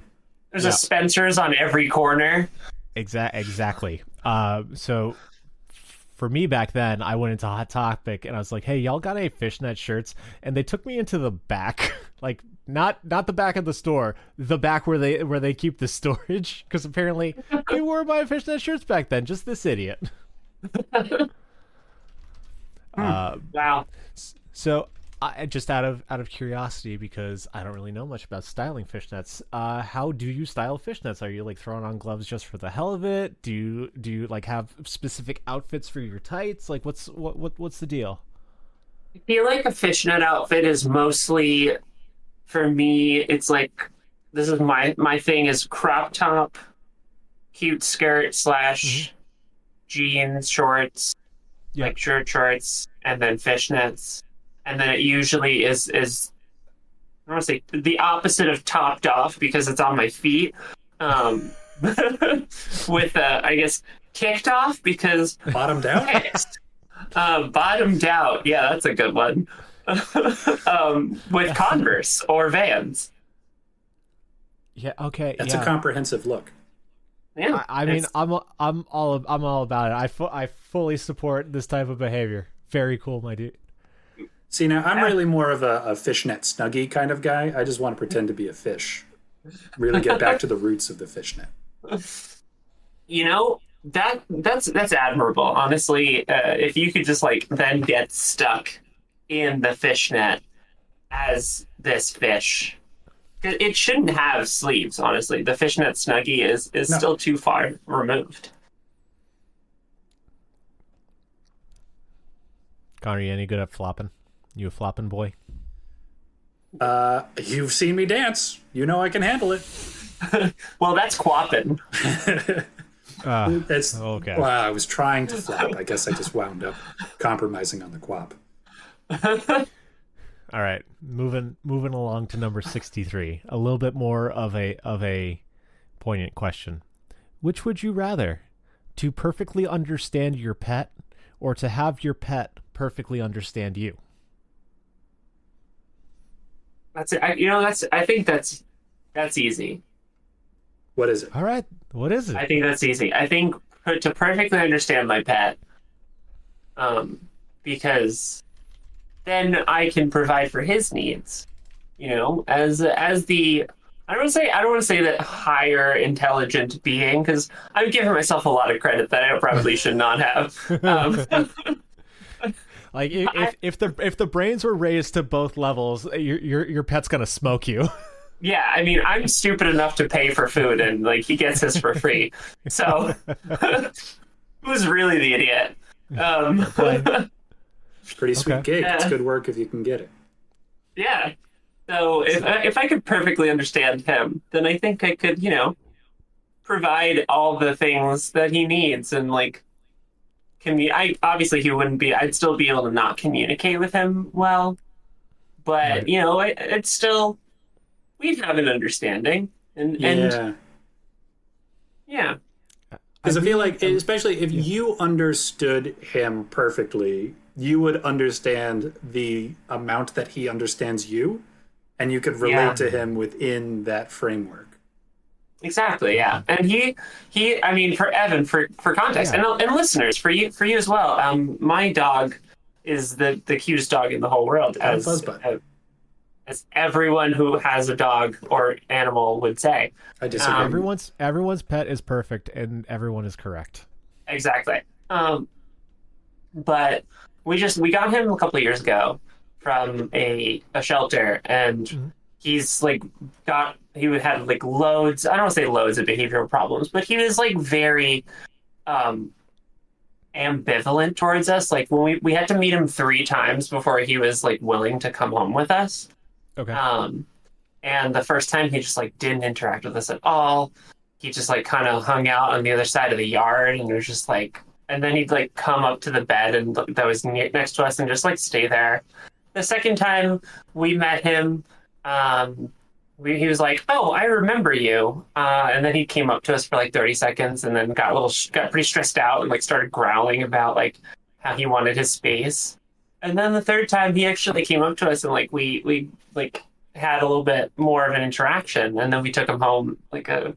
there's Yeah. a Spencer's on every corner. Exactly. So for me back then, I went into Hot Topic and I was like, "Hey, y'all got any fishnet shirts?" And they took me into the back, like not the back of the store, the back where they keep the storage, because apparently we were buying fishnet shirts back then. Just this idiot. Wow. So, just out of curiosity, because I don't really know much about styling fishnets, how do you style fishnets? Are you like throwing on gloves just for the hell of it? Do you like have specific outfits for your tights? Like, what's the deal? I feel like a fishnet outfit is mostly for me. It's like this is my thing is crop top, cute skirt slash jeans, shorts, Yeah. like shirt shorts, and then fishnets. And then it usually is I don't want to say the opposite of topped off because it's on my feet. Um, with I guess kicked off because Bottomed out. kicked. Bottomed out. Yeah, that's a good one. With Converse or Vans. Yeah. Okay. That's yeah. a comprehensive look. Yeah, I mean, it's- I'm all about it. I fully support this type of behavior. Very cool, my dude. See, now I'm really more of a fishnet snuggie kind of guy. I just want to pretend to be a fish. Really get back to the roots of the fishnet. you know that's admirable. Honestly, if you could just like then get stuck in the fishnet as this fish. It shouldn't have sleeves, honestly. The fishnet snuggie is No. still too far removed. Connor, you any good at flopping? You a flopping boy? You've seen me dance. You know I can handle it. Well, that's quapping. It's Okay. Wow, I was trying to flop. I guess I just wound up compromising on the quap. All right, moving along to number 63. A little bit more of a poignant question. Which would you rather? To perfectly understand your pet, or to have your pet perfectly understand you? That's it. I think that's easy. What is it? All right, what is it? I think that's easy. I think to perfectly understand my pet, because then I can provide for his needs. As the I don't want to say that higher intelligent being because I'm giving myself a lot of credit that I probably should not have. Like if the brains were raised to both levels, your pet's gonna smoke you. Yeah, I mean, I'm stupid enough to pay for food, and like he gets his for free. So, who's really the idiot? Pretty sweet Okay. gig. It's Yeah. good work if you can get it. Yeah. So if I could perfectly understand him, then I think I could, provide all the things that he needs, and like, I obviously he wouldn't be. I'd still be able to not communicate with him well, but Right. it's still we'd have an understanding, and Yeah. yeah, Because I feel like, really, especially if you understood him perfectly, you would understand the amount that he understands you, and you could relate yeah. to him within that framework. Exactly, okay. yeah, and I mean, for Evan, for context, Yeah. and listeners, for you as well. My dog is the cutest dog in the whole world, Got a fuzzbutt. as everyone who has a dog or animal would say. I disagree. Um, Everyone's pet is perfect, and everyone is correct. exactly. But we got him a couple of years ago from a shelter, and Mhm. he's like he had like loads. I don't want to say loads of behavioral problems, but he was like very um ambivalent towards us. Like when we had to meet him 3 times before he was like willing to come home with us. Okay. Um, and the first time he just like didn't interact with us at all. He just like kind of hung out on the other side of the yard, and it was just like, and then he'd like come up to the bed and that was next to us and just like stay there. The second time we met him, he was like, "Oh, I remember you," and then he came up to us for like 30 seconds, and then got pretty stressed out and like started growling about like how he wanted his space. And then the third time, he actually came up to us and like we like had a little bit more of an interaction, and then we took him home like a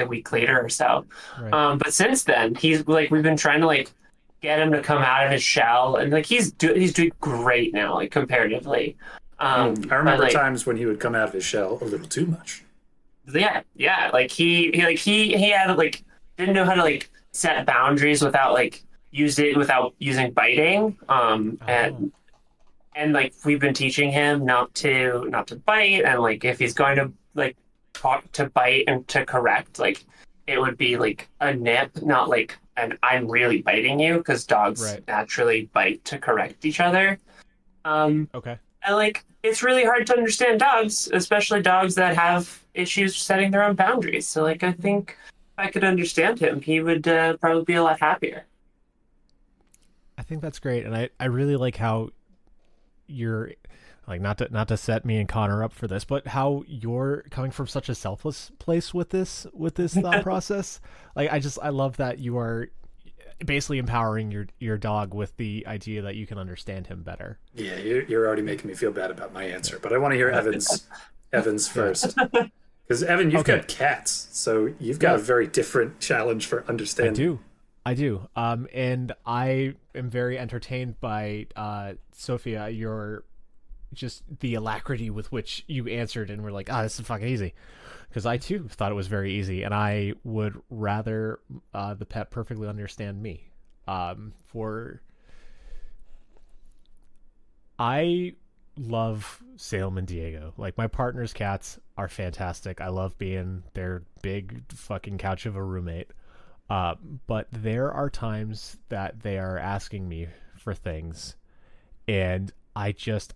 week later or so. Right. But since then, he's like we've been trying to like get him to come out of his shell, and like he's doing great now, like comparatively. I But remember like times when he would come out of his shell a little too much. yeah, like he had like didn't know how to like set boundaries without using biting. Oh. And like we've been teaching him not to bite, and like if he's going to like talk to bite and to correct, like it would be like a nip, not like an I'm really biting you, because dogs Right. naturally bite to correct each other. Okay. And like it's really hard to understand dogs, especially dogs that have issues setting their own boundaries. So like I think if I could understand him, he would probably be a lot happier. I think that's great, and I really like how you're like not to set me and Connor up for this, but how you're coming from such a selfless place with this thought process. Like I love that you are basically empowering your dog with the idea that you can understand him better. Yeah, you're already making me feel bad about my answer, but I want to hear Evan's first. Because Evan, you've Okay. got cats, so you've got a very different challenge for understanding. I do. And I am very entertained by Sofìa, your just the alacrity with which you answered, and we're like, this is fucking easy. Because I too thought it was very easy, and I would rather the pet perfectly understand me. For I love Salem and Diego. Like my partner's cats are fantastic. I love being their big fucking couch of a roommate. But there are times that they are asking me for things, and I just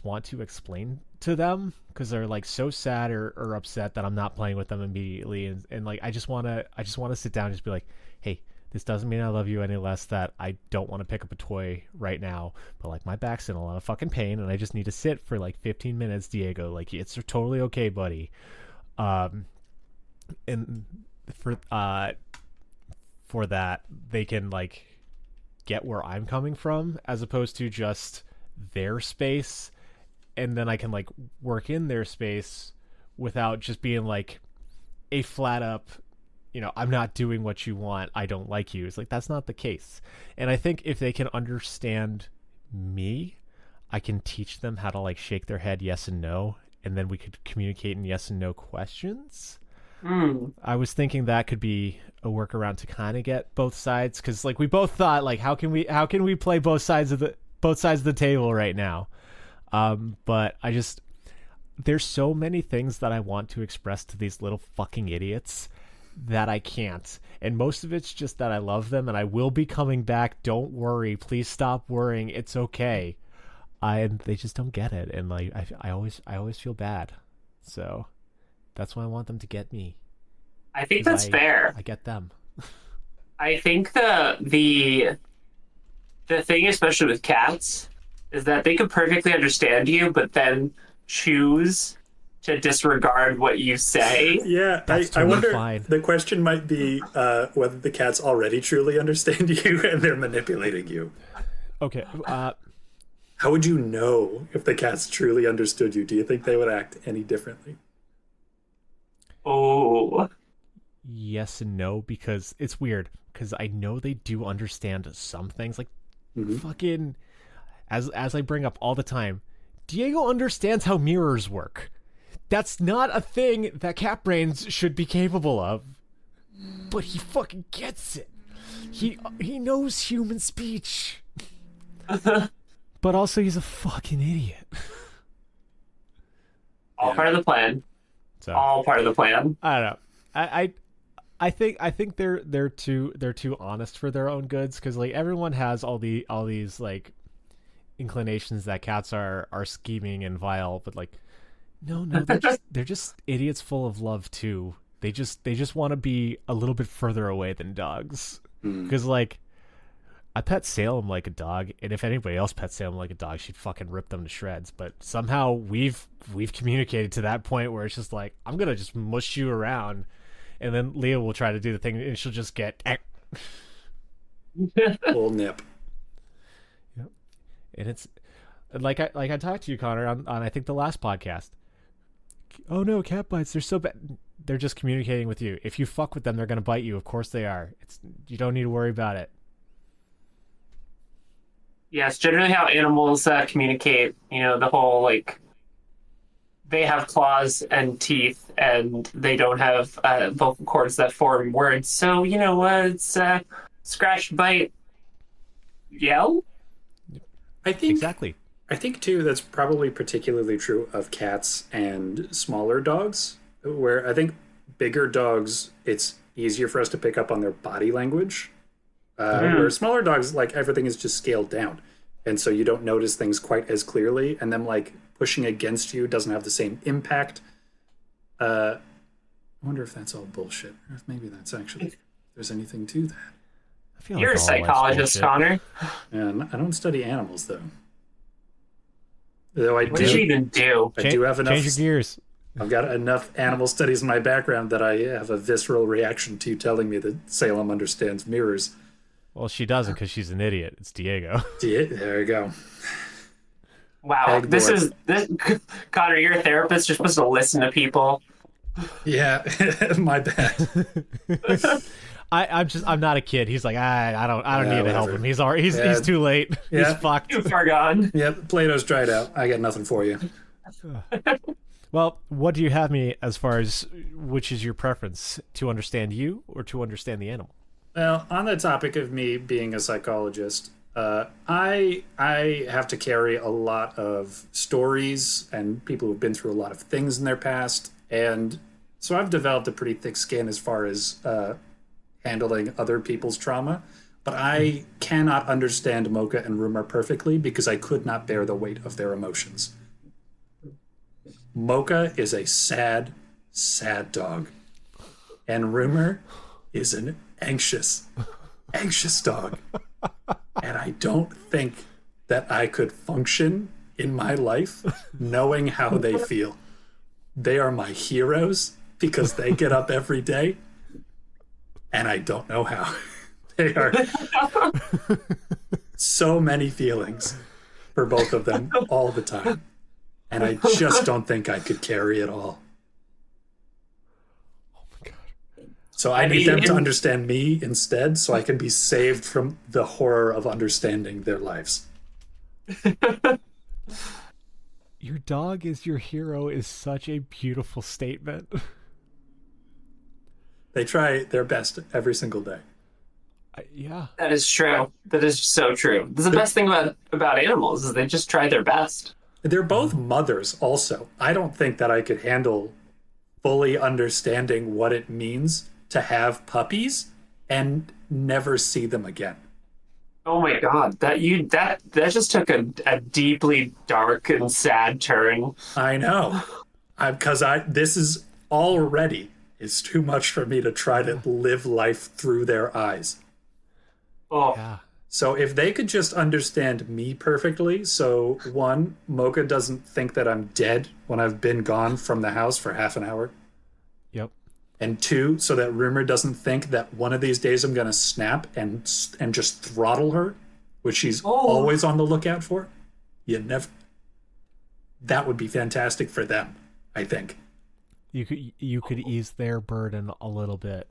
want to explain to them because they're like so sad or upset that I'm not playing with them immediately, and like I just want to sit down and just be like, hey, this doesn't mean I love you any less that I don't want to pick up a toy right now, but like my back's in a lot of fucking pain and I just need to sit for like 15 minutes, Diego. Like it's totally okay, buddy. And for that they can like get where I'm coming from as opposed to just their space, and then I can like work in their space without just being like a flat up, I'm not doing what you want, I don't like you. It's like that's not the case. And I think if they can understand me, I can teach them how to like shake their head yes and no, and then we could communicate in yes and no questions. I was thinking that could be a workaround to kind of get both sides, because like we both thought like how can we play both sides of the table right now. But there's so many things that I want to express to these little fucking idiots that I can't, and most of it's just that I love them and I will be coming back, don't worry, please stop worrying, it's okay. And they just don't get it, and like I always feel bad, so that's why I want them to get me. I think that's fair. I get them. I think the thing, especially with cats, is that they could perfectly understand you, but then choose to disregard what you say. Yeah, That's I totally wonder. fine. The question might be whether the cats already truly understand you and they're manipulating you. Okay. How would you know if the cats truly understood you? Do you think they would act any differently? Oh, Yes and no, because it's weird. Because I know they do understand some things. Like, fucking, as I bring up all the time, Diego understands how mirrors work. That's not a thing that cat brains should be capable of. But he fucking gets it. He knows human speech. But also he's a fucking idiot. all part of the plan. So All part of the plan. I don't know. I think they're too honest for their own goods, because like everyone has all these like inclinations that cats are scheming and vile, but like no, they're just idiots full of love too. They just want to be a little bit further away than dogs, because like I pet Salem like a dog, and if anybody else pet Salem like a dog, she'd fucking rip them to shreds. But somehow we've communicated to that point where it's just like, I'm gonna just mush you around, and then Leah will try to do the thing, and she'll just get Full nip. Yep. And it's like I talked to you, Connor, on I think the last podcast. Oh no, cat bites, they're so bad. They're just communicating with you. If you fuck with them, they're gonna bite you. Of course they are. You don't need to worry about it. Yes, generally how animals communicate. You know, the whole like they have claws and teeth, and they don't have vocal cords that form words. So you know, it's scratch, bite, yell. I think Exactly. I think too that's probably particularly true of cats and smaller dogs, where I think bigger dogs it's easier for us to pick up on their body language. Where smaller dogs, like everything is just scaled down, and so you don't notice things quite as clearly, and them like pushing against you doesn't have the same impact. I wonder if that's all bullshit, or if maybe that's actually if there's anything to that. I feel You're like a all life's psychologist, bullshit. Connor. And I don't study animals though. Though I What did you even do? I do have enough. Change your gears. I've got enough animal studies in my background that I have a visceral reaction to telling me that Salem understands mirrors. Well, she doesn't because she's an idiot. It's Diego. There you go. Wow, Pegboard. this Connor. You're a therapist. You're supposed to listen to people. Yeah, my bad. I'm not a kid. He's like, I don't need to help whatever. him. He's too late. Yeah. He's fucked. Too far gone. Yeah, Plato's dried out. I got nothing for you. Well, what do you have me as far as which is your preference, to understand you or to understand the animal? Well, on the topic of me being a psychologist, I have to carry a lot of stories and people who've been through a lot of things in their past, and so I've developed a pretty thick skin as far as handling other people's trauma. But I cannot understand Mocha and Rumor perfectly because I could not bear the weight of their emotions. Mocha is a sad, sad dog, and Rumor is an anxious dog. And I don't think that I could function in my life knowing how they feel. They are my heroes because they get up every day, and I don't know how. They are so many feelings for both of them all the time. And I just don't think I could carry it all. Oh my god. So I need them to understand me instead so I can be saved from the horror of understanding their lives. Your dog is your hero is such a beautiful statement. They try their best every single day. Yeah. That is true. That is so true. That's the best thing about animals is they just try their best. They're both mothers also. I don't think that I could handle fully understanding what it means to have puppies and never see them again. Oh my god, that just took a deeply dark and sad turn. I know. Because this is already is too much for me to try to live life through their eyes. Oh, Yeah. So if they could just understand me perfectly, so one, Mocha doesn't think that I'm dead when I've been gone from the house for half an hour. Yep. And two, so that Rumor doesn't think that one of these days I'm going to snap and just throttle her, which she's always on the lookout for. You never. That would be fantastic for them, I think. You could ease their burden a little bit.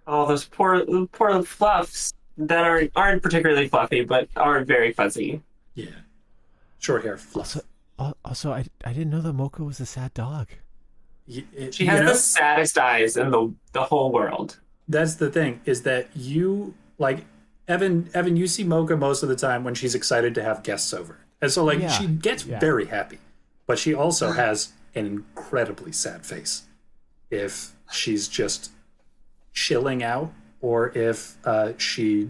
Oh, those poor fluffs that aren't particularly fluffy, but are very fuzzy. Yeah. Short hair fluff. Also, I didn't know that Mocha was a sad dog. She has the saddest eyes in the whole world. That's the thing, is that you, like, Evan, you see Mocha most of the time when she's excited to have guests over. And so, like, she gets very happy. But she also has an incredibly sad face if she's just chilling out, or if she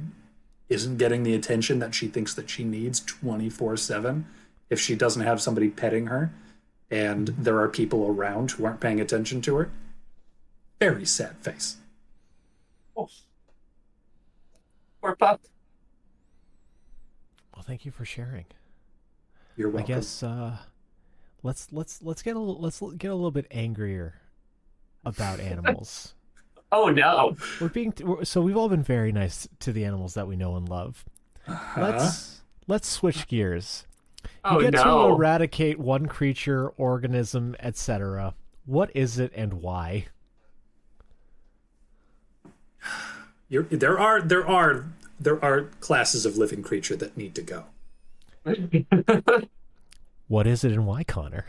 isn't getting the attention that she thinks that she needs 24/7, if she doesn't have somebody petting her and there are people around who aren't paying attention to her. Very sad face. Oh. Poor pup. Well, thank you for sharing. You're welcome. I guess let's get a little bit angrier about animals. Oh no. So we've all been very nice to the animals that we know and love. Let's switch gears. You get to eradicate one creature, organism, etc. What is it and why? There are classes of living creature that need to go. What is it and why, Connor?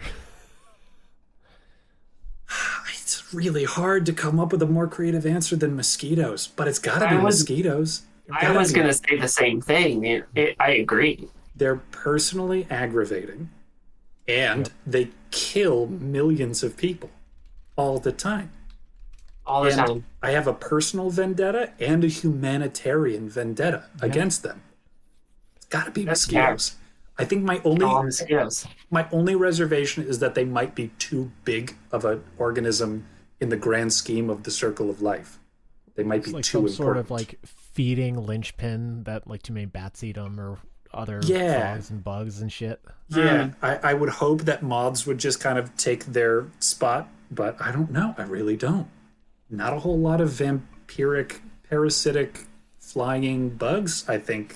It's really hard to come up with a more creative answer than mosquitoes, but it's got to be mosquitoes. I was going to say the same thing. I agree. They're personally aggravating, and they kill millions of people all the time. All the time. I have a personal vendetta and a humanitarian vendetta against them. It's got to be mosquitoes. I think my only reservation is that they might be too big of an organism in the grand scheme of the circle of life. They might be like too some important. Sort of like feeding linchpin that like too many bats eat them, or other frogs and bugs and shit. Yeah, I would hope that moths would just kind of take their spot, but I don't know. I really don't. Not a whole lot of vampiric, parasitic, flying bugs, I think,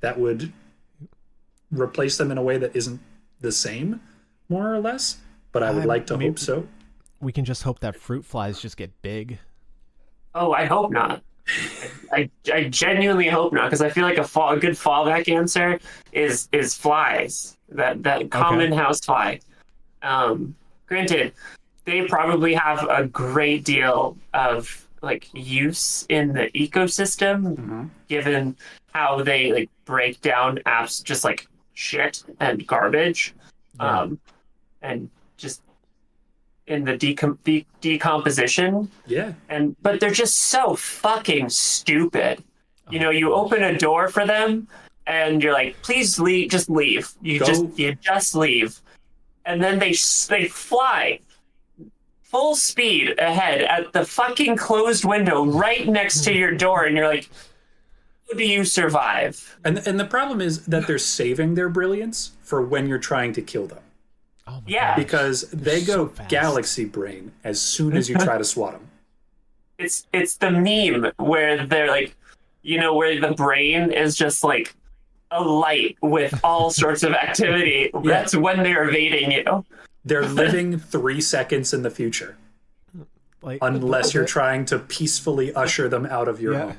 that would replace them in a way that isn't the same, more or less. But I would like to hope so. We can just hope that fruit flies just get big. Oh, I hope not. I genuinely hope not, because I feel like a good fallback answer is flies. That common house fly. Granted, they probably have a great deal of like use in the ecosystem, given how they like break down apps just like shit and garbage, and just in the decomposition. Yeah. But they're just so fucking stupid. You know, you open a door for them and you're like, please leave, just leave. You just leave. And then they fly full speed ahead at the fucking closed window right next to your door, and you're like, how do you survive? And the problem is that they're saving their brilliance for when you're trying to kill them. Oh my God. Because they go galaxy brain as soon as you try to swat them. It's the meme where they're like, you know, where the brain is just like a light with all sorts of activity. Yeah. That's when they're evading you. They're living 3 seconds in the future, unless you're trying to peacefully usher them out of your home.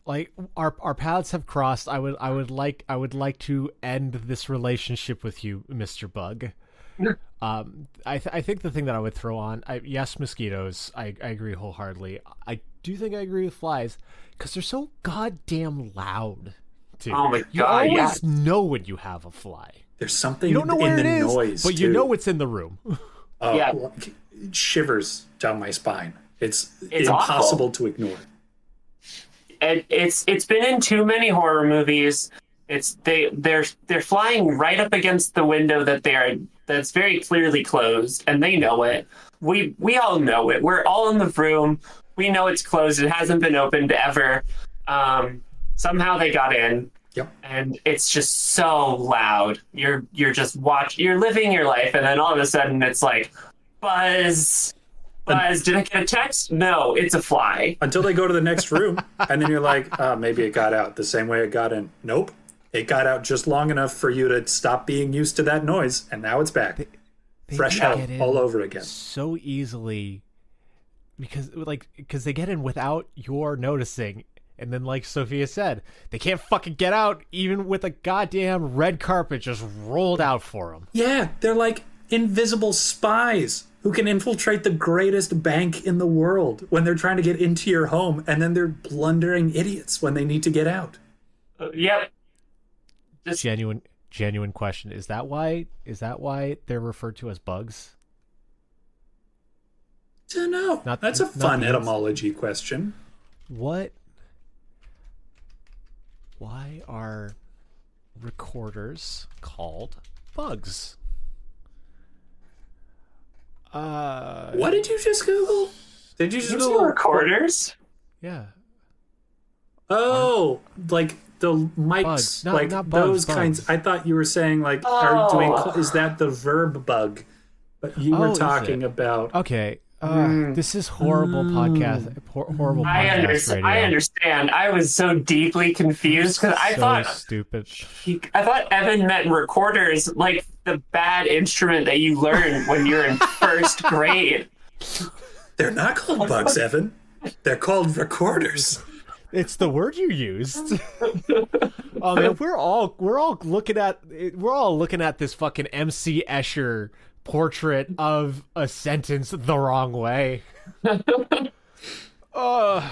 Like our paths have crossed. I would like to end this relationship with you, Mr. Bug. I think the thing that I would throw on, yes, mosquitoes. I agree wholeheartedly. I do think I agree with flies because they're so goddamn loud. Too. Oh my God! You always know when you have a fly. There's something you don't know where in the it is, noise, but you know it's in the room. Shivers down my spine. It's impossible awful to ignore. It's been in too many horror movies. They're flying right up against the window that's very clearly closed, and they know it. We all know it. We're all in the room. We know it's closed. It hasn't been opened ever. somehow they got in. Yep. And it's just so loud. You're you're living your life, and then all of a sudden it's like, buzz. Did I get a text? No, it's a fly. Until they go to the next room, and then you're like, maybe it got out the same way it got in. Nope. It got out just long enough for you to stop being used to that noise, and now it's back. They Fresh hell all over again. So easily, because they get in without your noticing. And then, like Sofìa said, they can't fucking get out even with a goddamn red carpet just rolled out for them. Yeah, they're like invisible spies who can infiltrate the greatest bank in the world when they're trying to get into your home, and then they're blundering idiots when they need to get out. Yep. Just genuine question. Is that why they're referred to as bugs? Don't know. That's a fun etymology question. Why are recorders called bugs? What did you just Google? Did you just Google recorders? Yeah. Oh, like the mics, not those kinds. I thought you were saying like, is that the verb bug? But you were talking about. Okay. This is horrible podcast. Horrible podcast radio. I understand. I was so deeply confused because I thought stupid. I thought Evan meant recorders, like the bad instrument that you learn when you're in first grade. They're not called bugs, Evan. They're called recorders. It's the word you used. Oh man, we're all looking at this fucking MC Escher portrait of a sentence the wrong way. What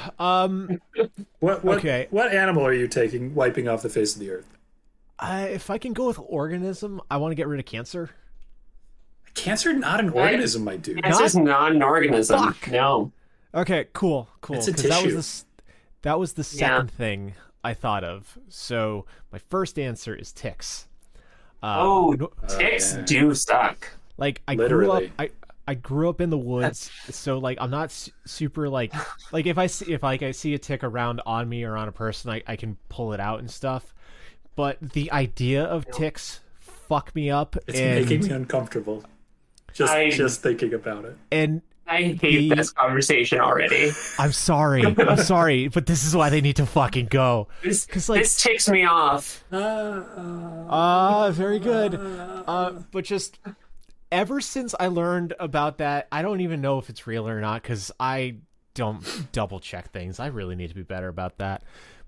animal are you wiping off the face of the earth? If I can go with organism, I want to get rid of cancer. Cancer, not an organism, my dude. Cancer's not an organism. Fuck. No. Okay, cool. It's a tissue. That was the second thing I thought of. So my first answer is ticks. Ticks do suck. Like I grew up in the woods, so like I'm not super like if I see a tick around on me or on a person, I can pull it out and stuff. But the idea of ticks fuck me up. It's making me uncomfortable. Just thinking about it. And I hate this conversation already. I'm sorry, but this is why they need to fucking go. This ticks me off. Very good. But just ever since I learned about that, I don't even know if it's real or not because I don't double check things. I really need to be better about that.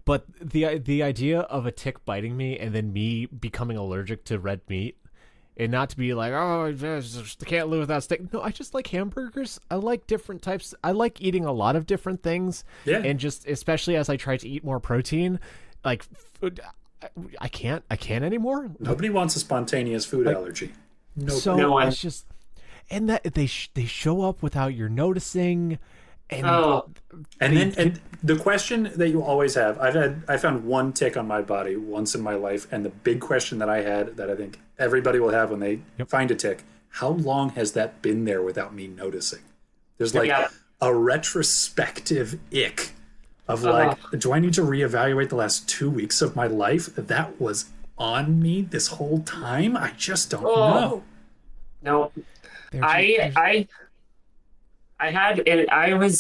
But the idea of a tick biting me and then me becoming allergic to red meat, and not to be like, oh, I just can't live without steak. No, I just like hamburgers. I like different types. I like eating a lot of different things. Yeah. And just especially as I try to eat more protein, like food, I can't anymore. Nobody wants a spontaneous food allergy. So it's just, and that they show up without your noticing. And the question that you always have, I found one tick on my body once in my life, and the big question that I had that I think everybody will have when they find a tick: how long has that been there without me noticing? There's like a retrospective ick of like, do I need to reevaluate the last 2 weeks of my life? That was on me this whole time. I just don't know. No, I was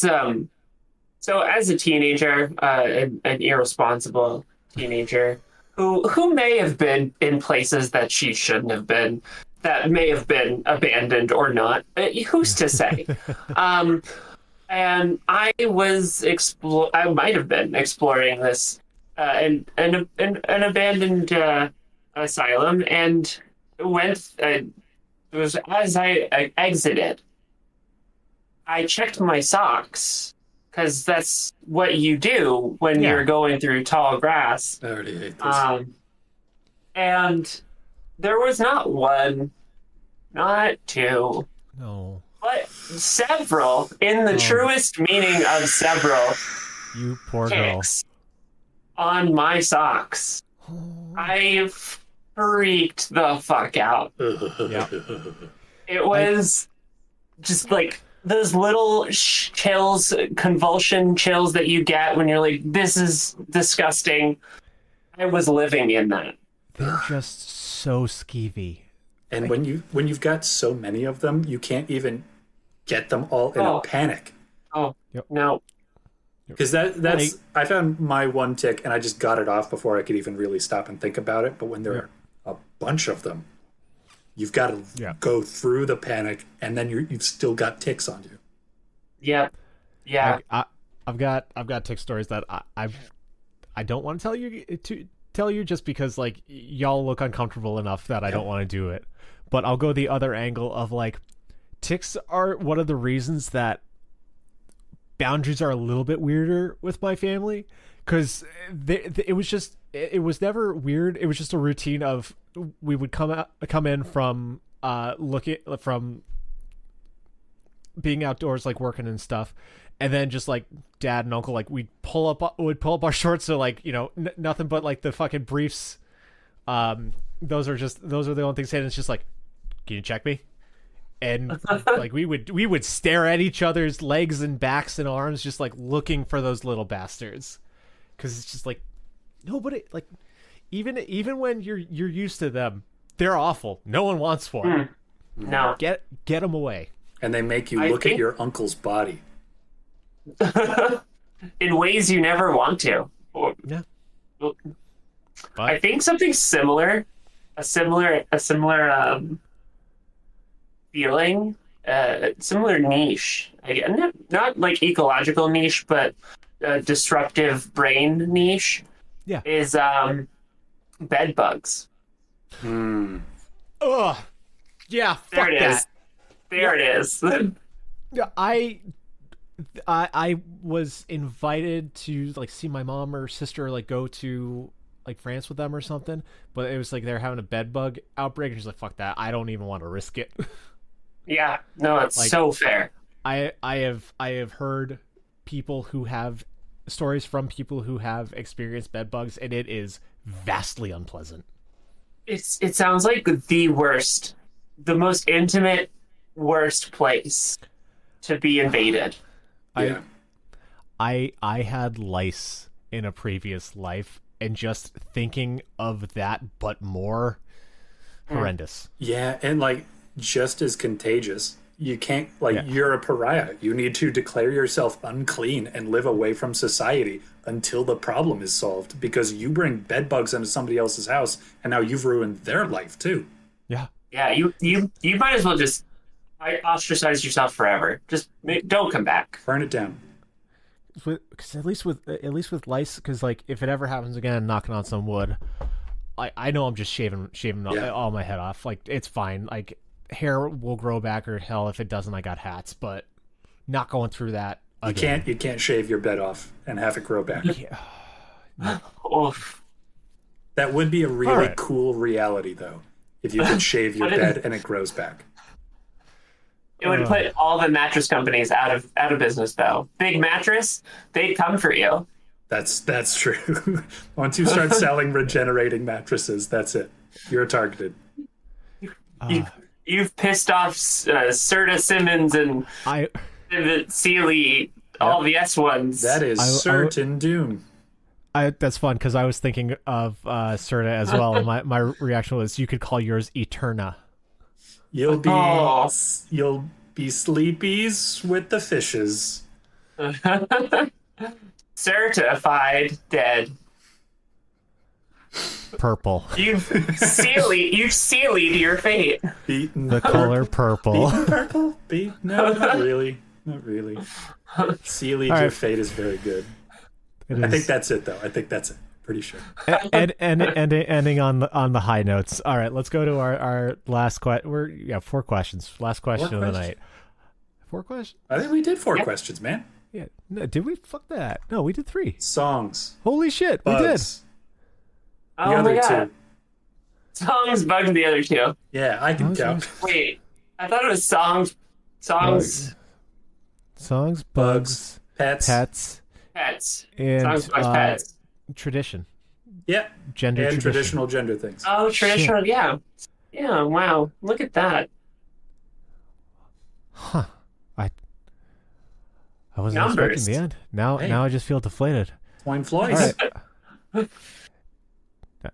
so as a teenager, an irresponsible teenager who may have been in places that she shouldn't have been, that may have been abandoned or not. Who's to say? And I was I might have been exploring this an abandoned asylum, and went. It was as I exited, I checked my socks because that's what you do when you're going through tall grass. I already hate this. And there was not one, not two, but several, in the truest meaning of several. You poor girl. On my socks. I freaked the fuck out. It was just like those little chills, convulsion chills that you get when you're like, this is disgusting. I was living in that. They're just so skeevy. And when you've got so many of them, you can't even get them all in a panic. Oh, no. Because that's I found my one tick and I just got it off before I could even really stop and think about it. But when there are a bunch of them, you've got to go through the panic, and then you've still got ticks on you. Yeah, yeah. I've got tick stories that I don't want to tell you just because like y'all look uncomfortable enough that I don't want to do it. But I'll go the other angle of like ticks are one of the reasons that boundaries are a little bit weirder with my family, because it was never weird. It was just a routine of we would come in from from being outdoors, like working and stuff, and then just like dad and uncle like would pull up our shorts, so like, you know, nothing but like the fucking briefs. Those are the only things. And it's just like, can you check me? And like we would stare at each other's legs and backs and arms, just like looking for those little bastards, because it's just like nobody, like even when you're used to them, they're awful. No one wants one. No, get them away. And they make you look at your uncle's body in ways you never want to. Yeah. I think something similar, a similar feeling, similar niche, not like ecological niche, but disruptive brain niche, is bed bugs. Ugh. Yeah, fuck that. There it is. I was invited to like see my mom or sister like go to like France with them or something, but it was like they're having a bed bug outbreak, and she's like, fuck that, I don't even want to risk it. Yeah, no, it's like, so fair. I have heard people who have stories from people who have experienced bed bugs, and it is vastly unpleasant. It sounds like the worst, the most intimate, worst place to be invaded. I had lice in a previous life, and just thinking of that, but more horrendous. Yeah, and like just as contagious. You can't, like, you're a pariah. You need to declare yourself unclean and live away from society until the problem is solved, because you bring bed bugs into somebody else's house and now you've ruined their life too. Yeah. Yeah, you might as well just ostracize yourself forever. Just don't come back. Burn it down. Because at least with lice, because like if it ever happens again, knocking on some wood, I know I'm just shaving all my head off. Like, it's fine. Like, hair will grow back, or hell, if it doesn't, I got hats, but not going through that again. You can't shave your bed off and have it grow back. That would be a really cool reality, though, if you could shave your bed and it grows back. It would put all the mattress companies out of business, though. Big Mattress, they'd come for you. That's true. Once you start selling regenerating mattresses, that's it. You're targeted. You've pissed off Serta Simmons and Sealy, all the S1s. That is certain doom. That's fun, because I was thinking of Serta as well, and my reaction was, you could call yours Eterna. You'll be sleepies with the fishes. Certified dead. Purple. You've sealed your fate. Beaten the color purple. Beaten purple? No, not really. Not really. Sealed your fate is very good. I think that's it, though. I think that's it. Pretty sure. And ending on the high notes. All right, let's go to our last question. 4 questions. Last question of the night. 4 questions? I think we did 4 questions, man. Yeah. No, did we? Fuck that. No, we did 3. Songs. Holy shit, bugs. We did. The other 2. Songs, bugs, the other 2. Yeah, I can count. Wait, I thought it was songs. Songs, bugs, pets, and songs, bugs, pets. Tradition. Yeah. Gender and traditional gender things. Oh, traditional, yeah. Yeah, wow. Look at that. Huh. wasn't expecting the end. Now I just feel deflated. Swine flies. All right.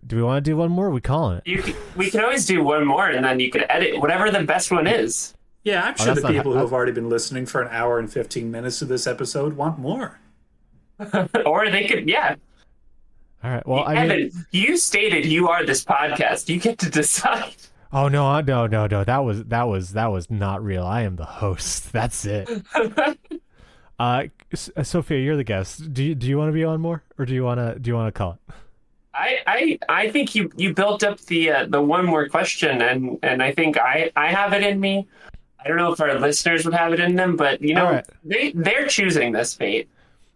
Do we want to do one more? Are we calling it? We can always do one more, and then you can edit whatever the best one is. Yeah, I'm sure the people who have already been listening for an hour and 15 minutes of this episode want more. Or they could, yeah. All right. Well, Evan, you stated you are this podcast. You get to decide. Oh no! That was not real. I am the host. That's it. Sofìa, you're the guest. Do you want to be on more, or do you want to call it? I think you built up the one more question, and I think I have it in me. I don't know if our listeners would have it in them, but right. they're choosing this fate.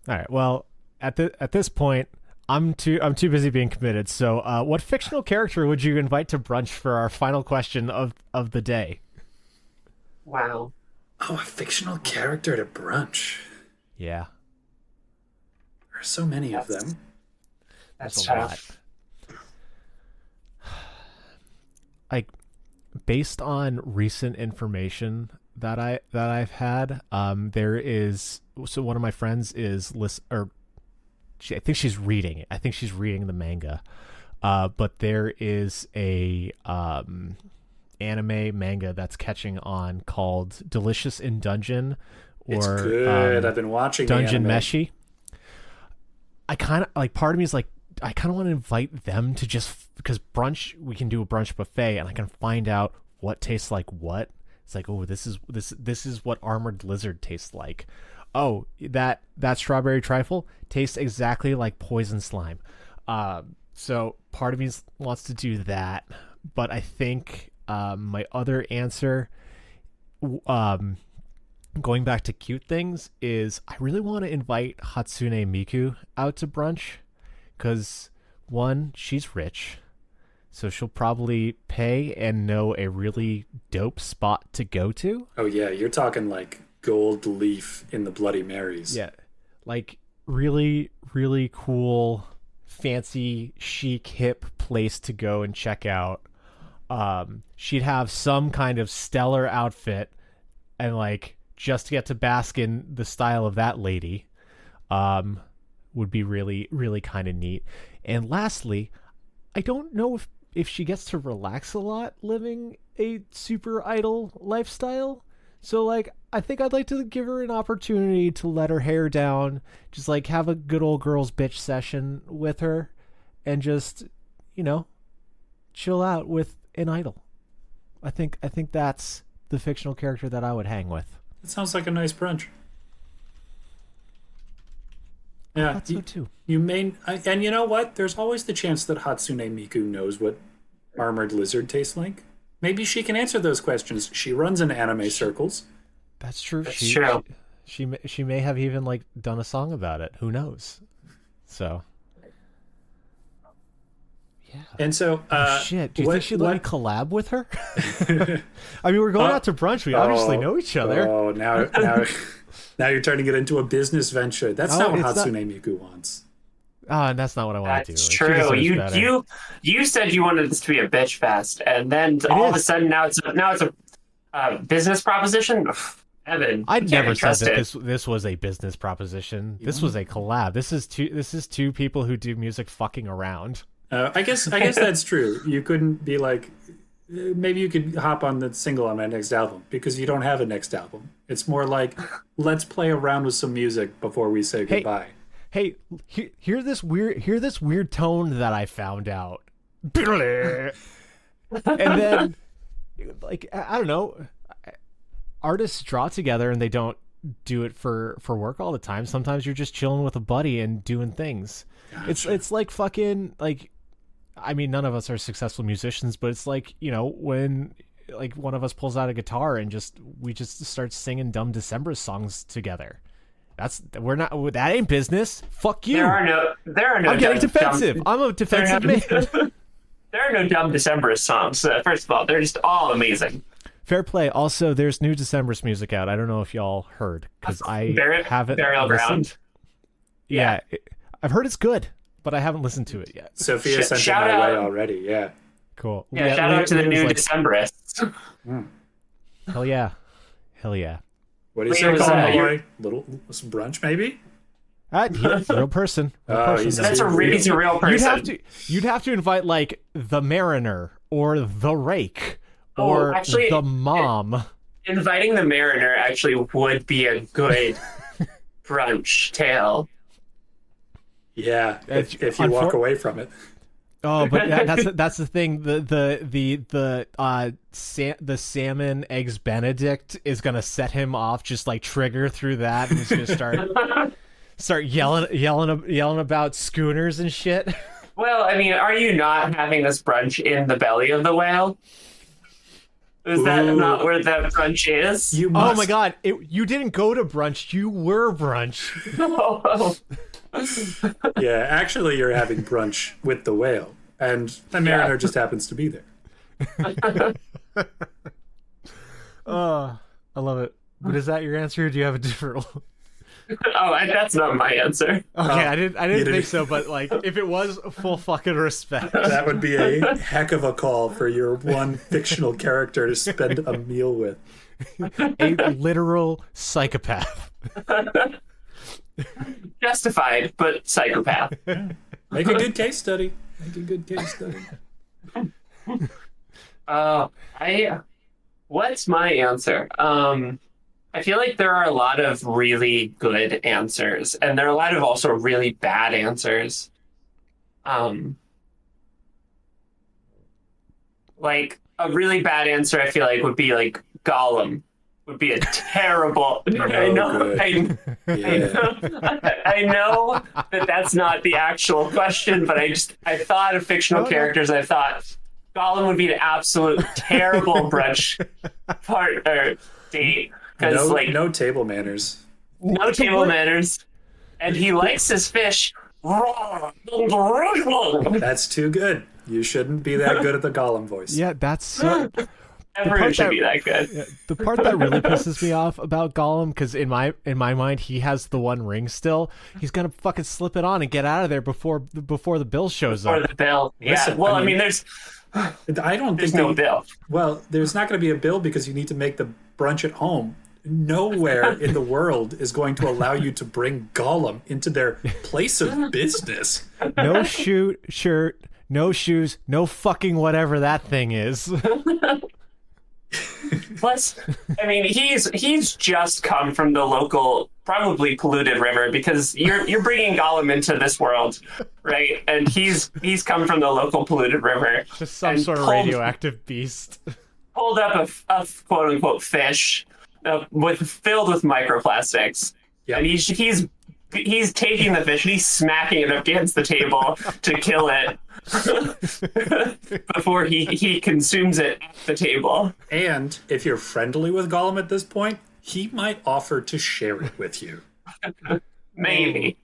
All right. Well, at this point, I'm too busy being committed. So, what fictional character would you invite to brunch for our final question of the day? Wow. Oh, a fictional character to brunch. Yeah. There are so many of them. That's tough. Like, based on recent information that I've had, there is one of my friends is I think she's reading it. I think she's reading the manga. But there is a anime manga that's catching on called Delicious in Dungeon, or it's good. I've been watching Dungeon the anime. Meshi. I kind of like, part of me is like, I kind of want to invite them to because we can do a brunch buffet, and I can find out what tastes like what. It's like, oh, this is what armored lizard tastes like. Oh, that strawberry trifle tastes exactly like poison slime. So part of me wants to do that, but I think my other answer, going back to cute things, is I really want to invite Hatsune Miku out to brunch, because one, she's rich, so she'll probably pay and know a really dope spot to go to. Oh yeah, you're talking like gold leaf in the Bloody Marys. Yeah, like really, really cool, fancy, chic, hip place to go and check out. She'd have some kind of stellar outfit, and like just to get to bask in the style of that lady would be really, really kind of neat. And lastly, I don't know if she gets to relax a lot living a super idle lifestyle. So, like, I think I'd like to give her an opportunity to let her hair down, just, like, have a good old girl's bitch session with her, and just, chill out with an idol. I think that's the fictional character that I would hang with. That sounds like a nice brunch. Yeah, that's so too. And you know what? There's always the chance that Hatsune Miku knows what armored lizard tastes like. Maybe she can answer those questions. She runs in anime circles. That's true. That's true. She may have even like done a song about it. Who knows? So. Yeah. And so, shit. Do you think she'd let me collab with her? I mean, we're going out to brunch. We obviously know each other. Oh, now you're turning it into a business venture. That's not what Hatsune Miku wants. And that's not what I want to do. That's true. You said you wanted this to be a bitch fest, and then all of a sudden now it's a business proposition. Evan, I'd never said that this was a business proposition. This was a collab. This is two people who do music fucking around. I guess that's true. You couldn't be like, maybe you could hop on the single on my next album, because you don't have a next album. It's more like, let's play around with some music before we say goodbye. Hey, hear this weird tone that I found out. And then, like, I don't know, artists draw together and they don't do it for work all the time. Sometimes you're just chilling with a buddy and doing things. Gotcha. It's like fucking, like, I mean, none of us are successful musicians, but it's like, when like one of us pulls out a guitar and we just start singing dumb December songs together. That ain't business. Fuck you. There are no. I'm getting defensive. I'm a defensive man. There are no dumb Decemberist songs. First of all, they're just all amazing. Fair play. Also, there's new Decemberist music out. I don't know if y'all heard, because I haven't Burial Ground. Yeah, I've heard it's good, but I haven't listened to it yet. Sofìa sent it my way already. Yeah. Cool. Yeah, shout out to the new Decemberists. Hell yeah. What do you Wait, say, was Colin that Malloy? Some brunch, maybe? He's a real person. He's That's he's a real person. You'd have to invite like the Mariner or the Rake Oh, or actually, the Mom. Inviting the Mariner actually would be a good brunch tale. Yeah, if you walk away from it. Oh, but that's the thing. The salmon eggs Benedict is gonna set him off. Just like trigger through that, and he's gonna start yelling about schooners and shit. Well, I mean, are you not having this brunch in the belly of the whale? Is that not where that brunch is? You must. Oh my god! You didn't go to brunch. You were brunch. Yeah, actually, you're having brunch with the whale, and the Mariner just happens to be there. I love it. But is that your answer, or do you have a different one? That's not my answer. Okay, I didn't think so, but like, if it was, full fucking respect. That would be a heck of a call for your one fictional character to spend a meal with. A literal psychopath. Justified, but psychopath. Make a good case study. What's my answer? I feel like there are a lot of really good answers, and there are a lot of also really bad answers. Like a really bad answer, I feel like would be like Gollum. Would be a terrible. I know that that's not the actual question, but I thought of fictional characters. I thought Gollum would be an absolute terrible brunch date because no table manners. No table manners, and he likes his fish. That's too good. You shouldn't be that good at the Gollum voice. Yeah, that's so. Everyone should be that good. Yeah, the part that really pisses me off about Gollum, because in my mind he has the one ring still. He's gonna fucking slip it on and get out of there before the bill shows up. Before the bill, Listen, yeah. Well, I mean there's no bill. Well, there's not going to be a bill because you need to make the brunch at home. Nowhere in the world is going to allow you to bring Gollum into their place of business. No shirt, no shoes, no fucking whatever that thing is. Plus, I mean, he's just come from the local, probably polluted river because you're bringing Gollum into this world, right? And he's come from the local polluted river, just some sort of radioactive beast. Pulled up a quote unquote fish filled with microplastics, and he's taking the fish and he's smacking it against the table to kill it before he consumes it at the table. And if you're friendly with Gollum at this point, he might offer to share it with you. Maybe.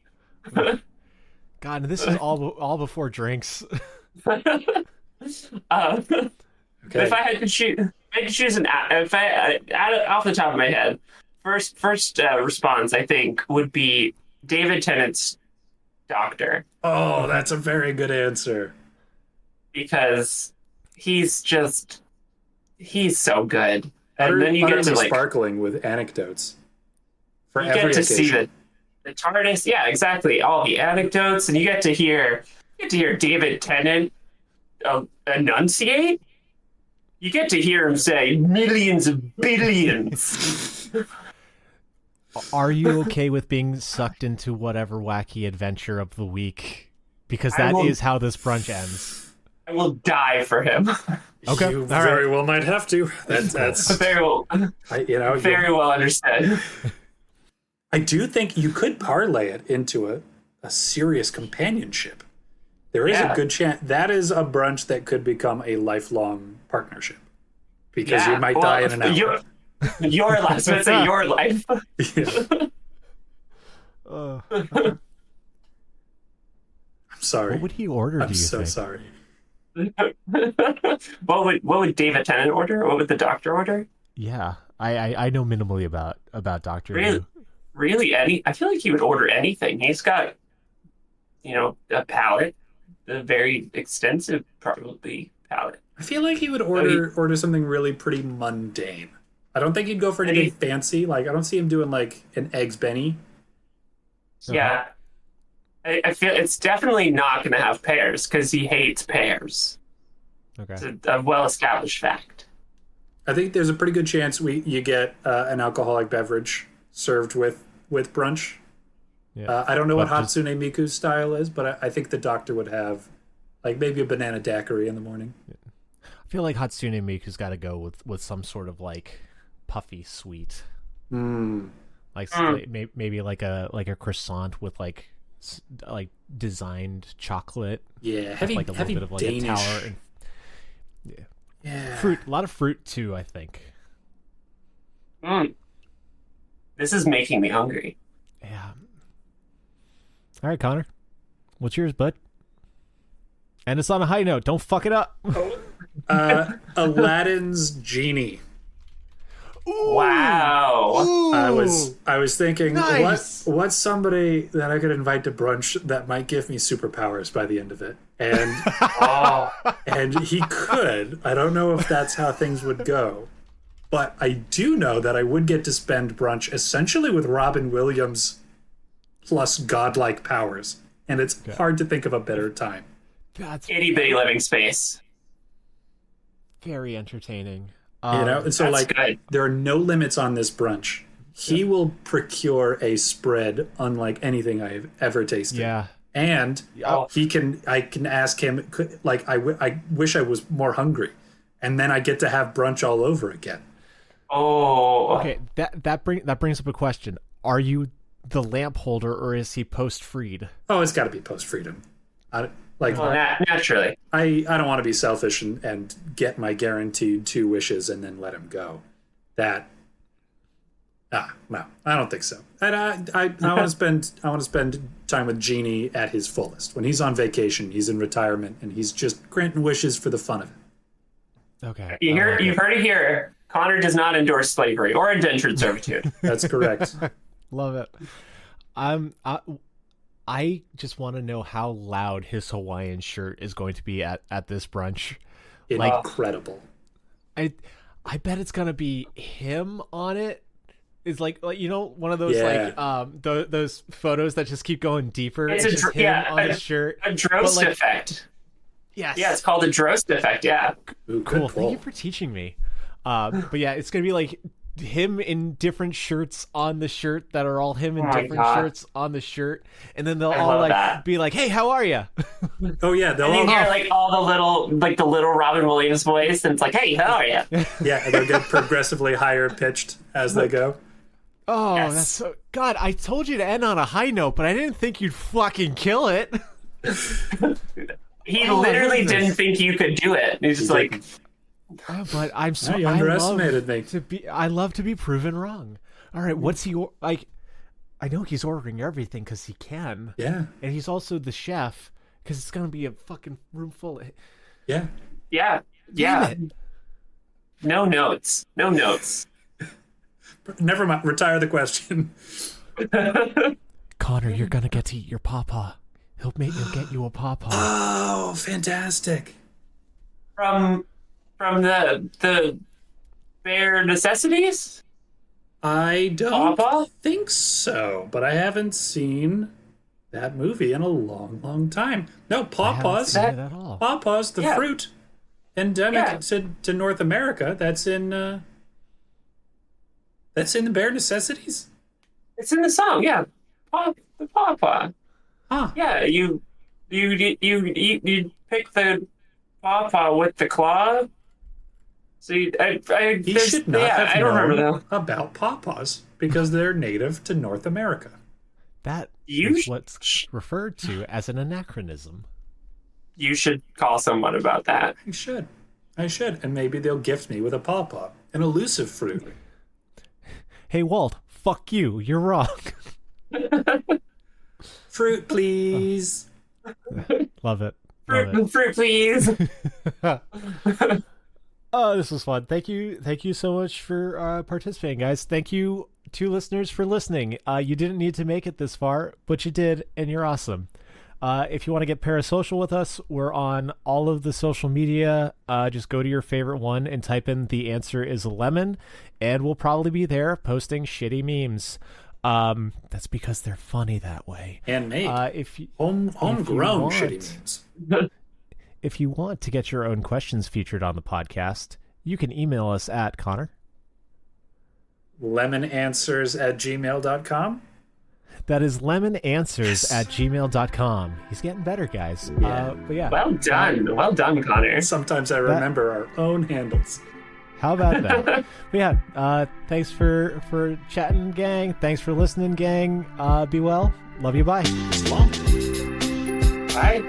God, this is all before drinks. Okay. If I had to choose off the top of my head, first response I think would be David Tennant's doctor. Oh, that's a very good answer. Because he's so good. And then you get to sparkling with anecdotes. For you every get to occasion. see the TARDIS, yeah, exactly. All the anecdotes, and you get to hear David Tennant enunciate. You get to hear him say millions of billions. Are you okay with being sucked into whatever wacky adventure of the week? Because that is how this brunch ends. I will die for him. Okay, you very well might have to. That's very well. Very well understood. I do think you could parlay it into a serious companionship. There is a good chance that is a brunch that could become a lifelong partnership because you might die in an hour. Your life. Let's say your life. I'm sorry. What would he order? I'm so sorry. What would David Tennant order? What would the doctor order? Yeah, I know minimally about Doctor Who. Really, I feel like he would order anything. He's got, a palate, a very extensive probably palate. I feel like he would order something really pretty mundane. I don't think he'd go for anything fancy. Like, I don't see him doing like an eggs Benny. Yeah. I feel it's definitely not going to have pears because he hates pears. Okay. It's a well-established fact. I think there's a pretty good chance you get an alcoholic beverage served with brunch. Yeah. I don't know But what just- Hatsune Miku's style is, but I think the doctor would have like maybe a banana daiquiri in the morning. I feel like Hatsune Miku's got to go with some sort of like puffy sweet, like maybe like a croissant with like designed chocolate. Yeah, heavy, like a heavy little bit of like Danish. a tower and Yeah, fruit. A lot of fruit too, I think. This is making me hungry. Yeah. All right, Connor, what's yours, bud? And it's on a high note. Don't fuck it up. Aladdin's genie. Wow. I was thinking, Nice. what's somebody that I could invite to brunch that might give me superpowers by the end of it? And and he could. I don't know if that's how things would go, but I do know that I would get to spend brunch essentially with Robin Williams plus godlike powers, and it's hard to think of a better time. That's Itty bitty living space. very entertaining. And so That's like good. there are no limits on this brunch. He will procure a spread unlike anything I've ever tasted. Yeah. And Oh. I can ask him, like, I wish I was more hungry. And then I get to have brunch all over again. Oh. Okay, that brings up a question. Are you the lamp holder or is he post freed? Oh, it's got to be post-freedom. Naturally. I don't want to be selfish and get my guaranteed 2 wishes and then let him go. No, I don't think so. And I want to spend time with Genie at his fullest. When he's on vacation, he's in retirement, and he's just granting wishes for the fun of it. Okay. You've heard it here. Connor does not endorse slavery or indentured servitude. That's correct. Love it. I just want to know how loud his Hawaiian shirt is going to be at this brunch. Incredible. I bet it's gonna be him on it. It's like you know, one of those those photos that just keep going deeper. It's just him on the shirt. A Drost effect. Yes. Yeah, it's called a Drost effect. Yeah. Ooh, Cool. good Thank you pull. for teaching me. But yeah, it's gonna be like him in different shirts on the shirt that are all him in my different God. shirts on the shirt, and then they'll I all love like that. be like, "Hey, how are you?" Oh yeah, they'll And you all, hear like all the little Robin Williams voice, and it's like, "Hey, how are you?" yeah, they'll get progressively higher pitched as they go. Oh, Yes. that's so. God, I told you to end on a high note, but I didn't think you'd fucking kill it. He Oh, literally goodness. didn't think you could do it. He's just like, Oh, but I'm so. No, you underestimated me. I love to be proven wrong. All right, what's he like? I know he's ordering everything because he can, Yeah, and he's also the chef because it's gonna be a fucking room full of. yeah. yeah, Damn it. no notes, no notes. Never mind. Retire the question. Connor, you're gonna get to eat your pawpaw. He'll get you a pawpaw. Oh, fantastic. From the bare necessities. I don't Pawpaw? think so, but I haven't seen that movie in a long, long time. No, I haven't pawpaws. seen it at all. Pawpaws, the Yeah. fruit, endemic Yeah. to North America. That's in the bare necessities. It's in the song, yeah. The pawpaw. Huh. Yeah, you pick the pawpaw with the claw. So He there's- should not yeah, have I don't remember known though. about pawpaws because they're native to North America. That You is sh- what's referred to as an anachronism. You should call someone about that. I should, and maybe they'll gift me with a pawpaw, an elusive fruit. Hey, Walt, fuck you. You're wrong. Fruit, please. Love it. Love it. Fruit, please. Oh, this was fun. Thank you so much for participating, guys. Thank you to listeners for listening. You didn't need to make it this far, but you did, and you're awesome. If you want to get parasocial with us, we're on all of the social media. Just go to your favorite one and type in "The Answer Is a Lemon," and we'll probably be there posting shitty memes. That's because they're funny that way. Handmade. Homegrown shitty memes. If you want to get your own questions featured on the podcast, you can email us at Connor. lemonanswers@gmail.com. That is lemonanswers@gmail.com. He's getting better, guys. Yeah. But yeah. Well done, Connor. Sometimes I remember our own handles. How about that? But yeah, thanks for chatting, gang. Thanks for listening, gang. Be well. Love you. Bye. Long. Bye.